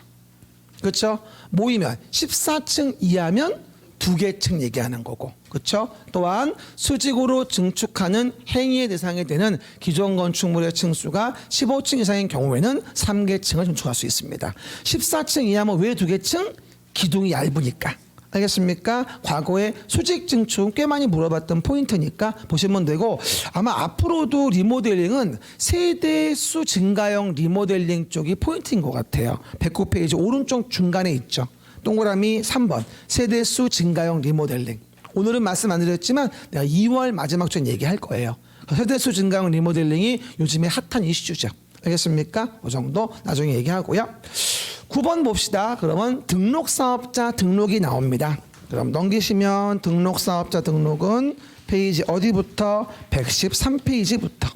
그렇죠? 모이면 14층 이하면 2개층 얘기하는 거고. 그렇죠? 또한 수직으로 증축하는 행위의 대상이 되는 기존 건축물의 층수가 15층 이상인 경우에는 3개층을 증축할 수 있습니다. 14층 이하면 왜 2개층? 기둥이 얇으니까. 알겠습니까? 과거에 수직 증축 꽤 많이 물어봤던 포인트니까 보시면 되고, 아마 앞으로도 리모델링은 세대수 증가형 리모델링 쪽이 포인트인 것 같아요. 109페이지 오른쪽 중간에 있죠. 동그라미 3번 세대수 증가형 리모델링. 오늘은 말씀 안 드렸지만 내가 2월 마지막 주에 얘기할 거예요. 세대수 증가형 리모델링이 요즘에 핫한 이슈죠. 알겠습니까? 그 정도 나중에 얘기하고요. 9번 봅시다. 그러면 등록사업자 등록이 나옵니다. 그럼 넘기시면 등록사업자 등록은 페이지 어디부터? 113페이지부터.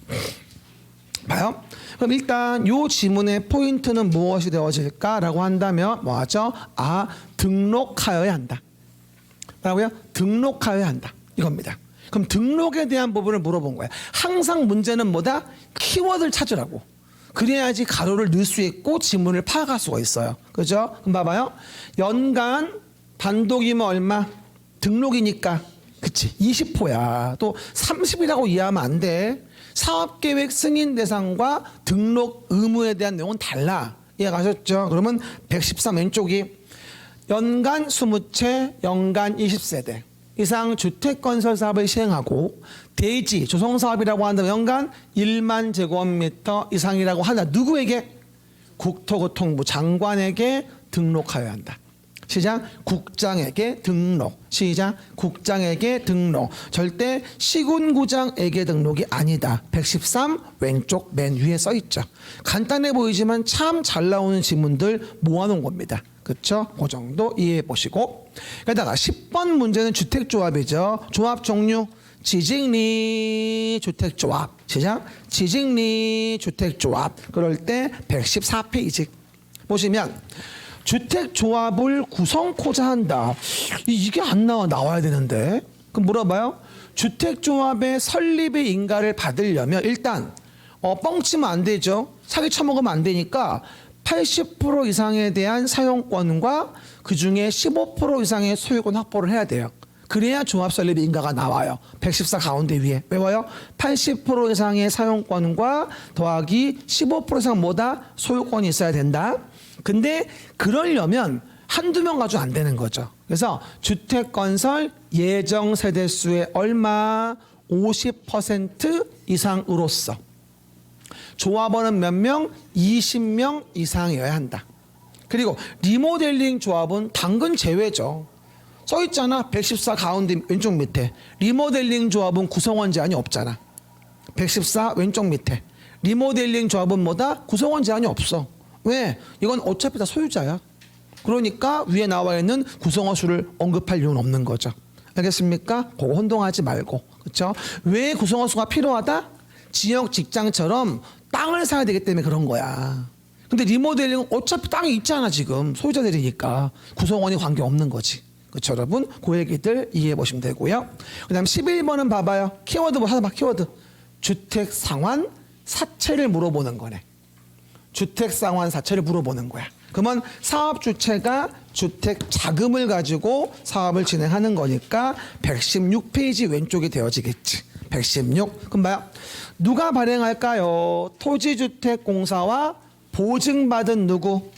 봐요. 그럼 일단 이 지문의 포인트는 무엇이 되어질까라고 한다면 뭐하죠? 등록하여야 한다. 뭐라고요? 등록하여야 한다. 이겁니다. 그럼 등록에 대한 부분을 물어본 거야. 항상 문제는 뭐다? 키워드를 찾으라고. 그래야지 가로를 넣을 수 있고 지문을 파악할 수가 있어요. 그죠? 그럼 봐봐요. 연간 단독이면 얼마? 등록이니까. 그치? 20호야. 또 30이라고 이해하면 안 돼. 사업계획 승인 대상과 등록 의무에 대한 내용은 달라. 이해가셨죠? 그러면 113 왼쪽이 연간 20채, 연간 20세대 이상 주택건설 사업을 시행하고 대지 조성사업이라고 한다면 연간 1만 제곱미터 이상이라고 한다. 누구에게? 국토교통부 장관에게 등록하여야 한다. 시작. 국장에게 등록. 시작. 국장에게 등록. 절대 시군구장에게 등록이 아니다. 113 왼쪽 맨 위에 써 있죠. 간단해 보이지만 참 잘 나오는 지문들 모아놓은 겁니다. 그렇죠? 그 정도 이해해 보시고. 게다가 10번 문제는 주택조합이죠. 조합 종류. 지직리 주택조합. 시작. 지직리 주택조합. 그럴 때 114페이지 보시면 주택조합을 구성코자 한다. 이게 안 나와야 되는데. 그럼 물어봐요. 주택조합의 설립의 인가를 받으려면 일단 뻥치면 안 되죠. 사기 쳐먹으면 안 되니까 80% 이상에 대한 사용권과 그중에 15% 이상의 소유권 확보를 해야 돼요. 그래야 조합 설립 인가가 나와요. 114 가운데 위에 외워요. 80% 이상의 사용권과 더하기 15% 이상 뭐다? 소유권이 있어야 된다. 근데 그러려면 한두 명 가지고 안 되는 거죠. 그래서 주택건설 예정 세대수의 얼마? 50% 이상으로서 조합원은 몇 명? 20명 이상이어야 한다. 그리고 리모델링 조합은 당근 제외죠. 써있잖아. 114 가운데 왼쪽 밑에. 리모델링 조합은 구성원 제한이 없잖아. 114 왼쪽 밑에. 리모델링 조합은 뭐다? 구성원 제한이 없어. 왜? 이건 어차피 다 소유자야. 그러니까 위에 나와 있는 구성원 수를 언급할 이유는 없는 거죠. 알겠습니까? 그거 혼동하지 말고. 그렇죠? 왜 구성원 수가 필요하다? 지역 직장처럼 땅을 사야 되기 때문에 그런 거야. 근데 리모델링은 어차피 땅이 있잖아. 지금 소유자들이니까 구성원이 관계없는 거지. 그렇죠, 여러분? 그 얘기들 이해해 보시면 되고요. 그 다음 11번은 봐봐요. 키워드 뭐 하나 봐. 키워드. 주택 상환 사채를 물어보는 거네. 주택 상환 사채를 물어보는 거야. 그러면 사업 주체가 주택 자금을 가지고 사업을 진행하는 거니까 116페이지 왼쪽이 되어지겠지. 116. 그럼 봐요. 누가 발행할까요? 토지주택공사와 보증받은 누구?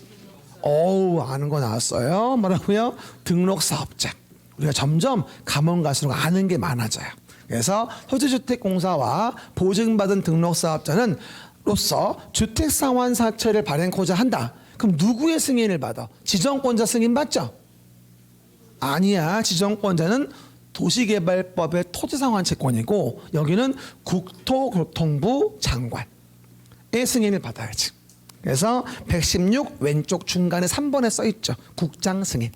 어우, 아는 거 나왔어요. 뭐라고요? 등록사업자. 우리가 점점 가면 갈수록 아는 게 많아져요. 그래서 토지주택공사와 보증받은 등록사업자는 로서 주택상환사채를 발행코자 한다. 그럼 누구의 승인을 받아? 지정권자 승인 받죠? 아니야. 지정권자는 도시개발법의 토지상환채권이고 여기는 국토교통부 장관의 승인을 받아야지. 그래서 116 왼쪽 중간에 3번에 써있죠. 국장 승인.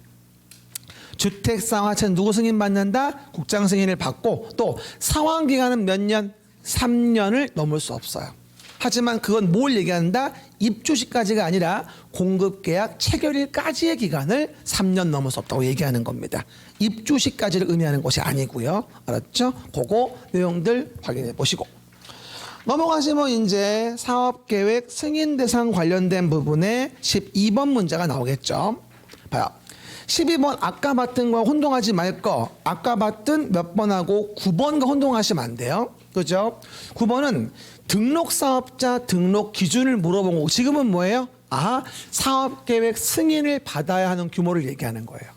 주택상환채는 누구 승인 받는다? 국장 승인을 받고 또 상환기간은 몇 년? 3년을 넘을 수 없어요. 하지만 그건 뭘 얘기한다? 입주 시까지가 아니라 공급계약 체결일까지의 기간을 3년 넘을 수 없다고 얘기하는 겁니다. 입주 시까지를 의미하는 것이 아니고요. 알았죠? 그거 내용들 확인해 보시고. 넘어가시면 이제 사업계획 승인 대상 관련된 부분에 12번 문제가 나오겠죠. 봐요. 12번 아까 봤던 거 혼동하지 말 거. 아까 봤던 몇 번하고 9번과 혼동하시면 안 돼요. 그죠? 9번은 등록사업자 등록 기준을 물어본 거고 지금은 뭐예요? 아, 사업계획 승인을 받아야 하는 규모를 얘기하는 거예요.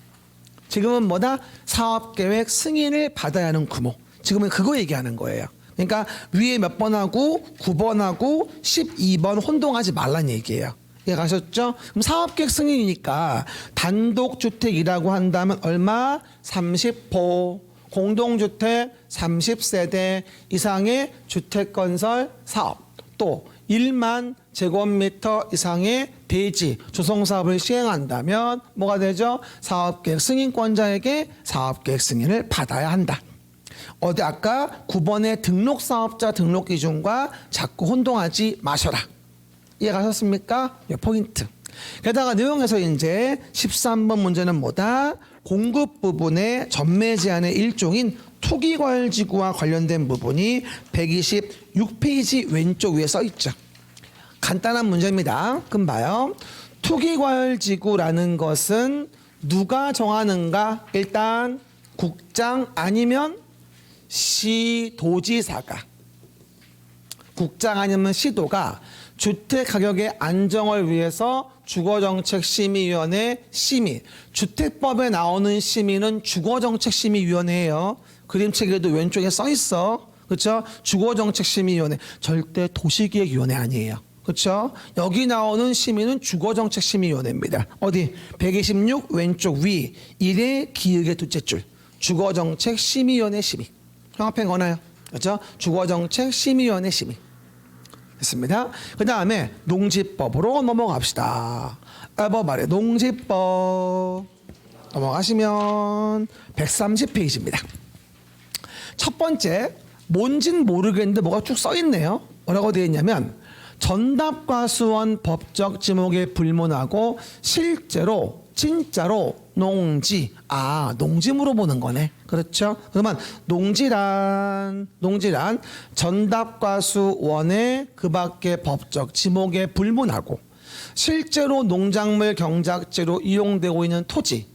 지금은 뭐다? 사업계획 승인을 받아야 하는 규모. 지금은 그거 얘기하는 거예요. 그러니까 위에 몇 번하고 9번하고 12번 혼동하지 말란 얘기예요. 이해가셨죠? 그럼 사업계획 승인이니까 단독주택이라고 한다면 얼마? 30호. 공동주택 30세대 이상의 주택건설 사업 또 1만 제곱미터 이상의 대지 조성사업을 시행한다면 뭐가 되죠? 사업계획 승인권자에게 사업계획 승인을 받아야 한다. 어디 아까 9번의 등록사업자 등록기준과 자꾸 혼동하지 마셔라. 이해가셨습니까? 포인트. 게다가 내용에서 이제 13번 문제는 뭐다? 공급 부분의 전매 제한의 일종인 투기과열지구와 관련된 부분이 126페이지 왼쪽 위에 써 있죠. 간단한 문제입니다. 그럼 봐요. 투기과열지구라는 것은 누가 정하는가? 일단 국장 아니면 시도지사가, 국장 아니면 시도가 주택가격의 안정을 위해서 주거정책심의위원회 심의, 주택법에 나오는 심의는 주거정책심의위원회예요. 그림책에도 왼쪽에 써 있어. 그렇죠? 주거정책심의위원회, 절대 도시기획위원회 아니에요. 그렇죠? 여기 나오는 심의는 주거정책심의위원회입니다. 어디? 126 왼쪽 위 1의 기역의 둘째 줄 주거정책심의위원회 심의. 형합행 거나요? 그렇죠? 주거정책심의위원회 심의. 됐습니다. 그 다음에 농지법으로 넘어갑시다. 앨범 아래 농지법 넘어가시면 130페이지입니다. 첫 번째 뭔진 모르겠는데 뭐가 쭉 써있네요. 뭐라고 되어 있냐면 전답과수원 법적 지목에 불문하고 실제로 진짜로 농지 농지 물어보는 거네. 그렇죠? 그러면 농지란 전답과수원의 그 밖의 법적 지목에 불문하고 실제로 농작물 경작지로 이용되고 있는 토지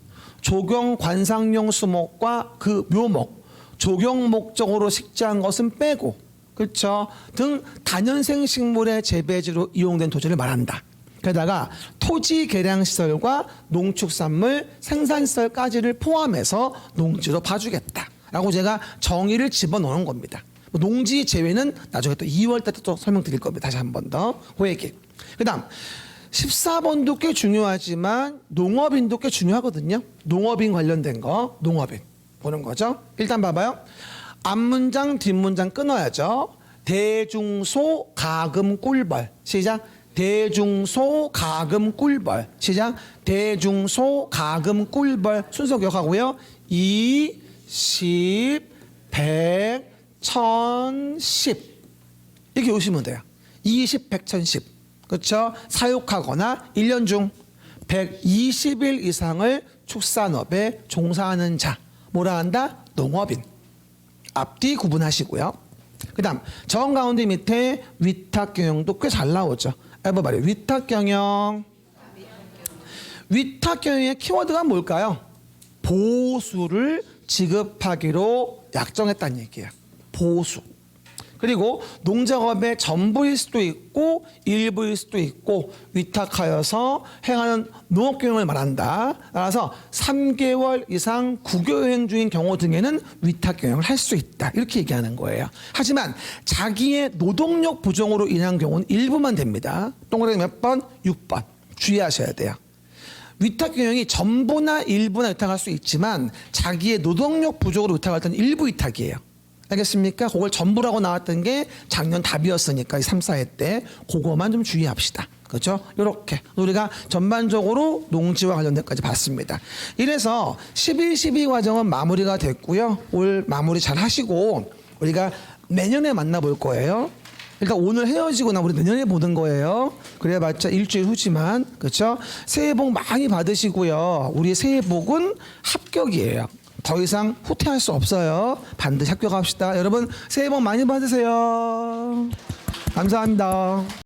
조경 관상용 수목과 그 묘목 조경 목적으로 식재한 것은 빼고 그렇죠? 등 다년생 식물의 재배지로 이용된 토지를 말한다. 게다가 토지 개량 시설과 농축산물 생산시설까지를 포함해서 농지로 봐주겠다라고 제가 정의를 집어넣은 겁니다. 농지 제외는 나중에 또 2월 때 또 설명드릴 겁니다. 다시 한 번 더 그 얘기. 그다음 14번도 꽤 중요하지만 농업인도 꽤 중요하거든요. 농업인 관련된 거 농업인 보는 거죠. 일단 봐봐요. 앞문장 뒷문장 끊어야죠. 대중소 가금 꿀벌 시작. 대중소 가금 꿀벌 시작. 대중소 가금 꿀벌 순서 기억하고요. 2, 10, 100, 1000, 10 이렇게 오시면 돼요. 20, 100, 1010 그렇죠? 사육하거나 1년 중 120일 이상을 축산업에 종사하는 자 뭐라 한다? 농업인. 앞뒤 구분하시고요. 그 다음 정 가운데 밑에 위탁경영도 꽤 잘 나오죠. 해봐봐요. 위탁경영. 위탁경영의 키워드가 뭘까요? 보수를 지급하기로 약정했다는 얘기예요. 보수. 그리고 농작업의 전부일 수도 있고 일부일 수도 있고 위탁하여서 행하는 농업경영을 말한다. 따라서 3개월 이상 국유여행 중인 경우 등에는 위탁경영을 할 수 있다. 이렇게 얘기하는 거예요. 하지만 자기의 노동력 부족으로 인한 경우는 일부만 됩니다. 동그라미 몇 번? 6번. 주의하셔야 돼요. 위탁경영이 전부나 일부나 위탁할 수 있지만 자기의 노동력 부족으로 위탁할 때는 일부 위탁이에요. 알겠습니까? 그걸 전부라고 나왔던 게 작년 답이었으니까 3, 4회 때 그거만 좀 주의합시다. 그렇죠? 이렇게 우리가 전반적으로 농지와 관련된 까지 봤습니다. 이래서 11, 12 과정은 마무리가 됐고요. 올 마무리 잘 하시고 우리가 내년에 만나볼 거예요. 일단 오늘 헤어지고 나 우리 내년에 보는 거예요. 그래봤자 일주일 후지만 그렇죠? 새해 복 많이 받으시고요. 우리 새해 복은 합격이에요. 더 이상 후퇴할 수 없어요. 반드시 합격합시다. 여러분 새해 복 많이 받으세요. 감사합니다.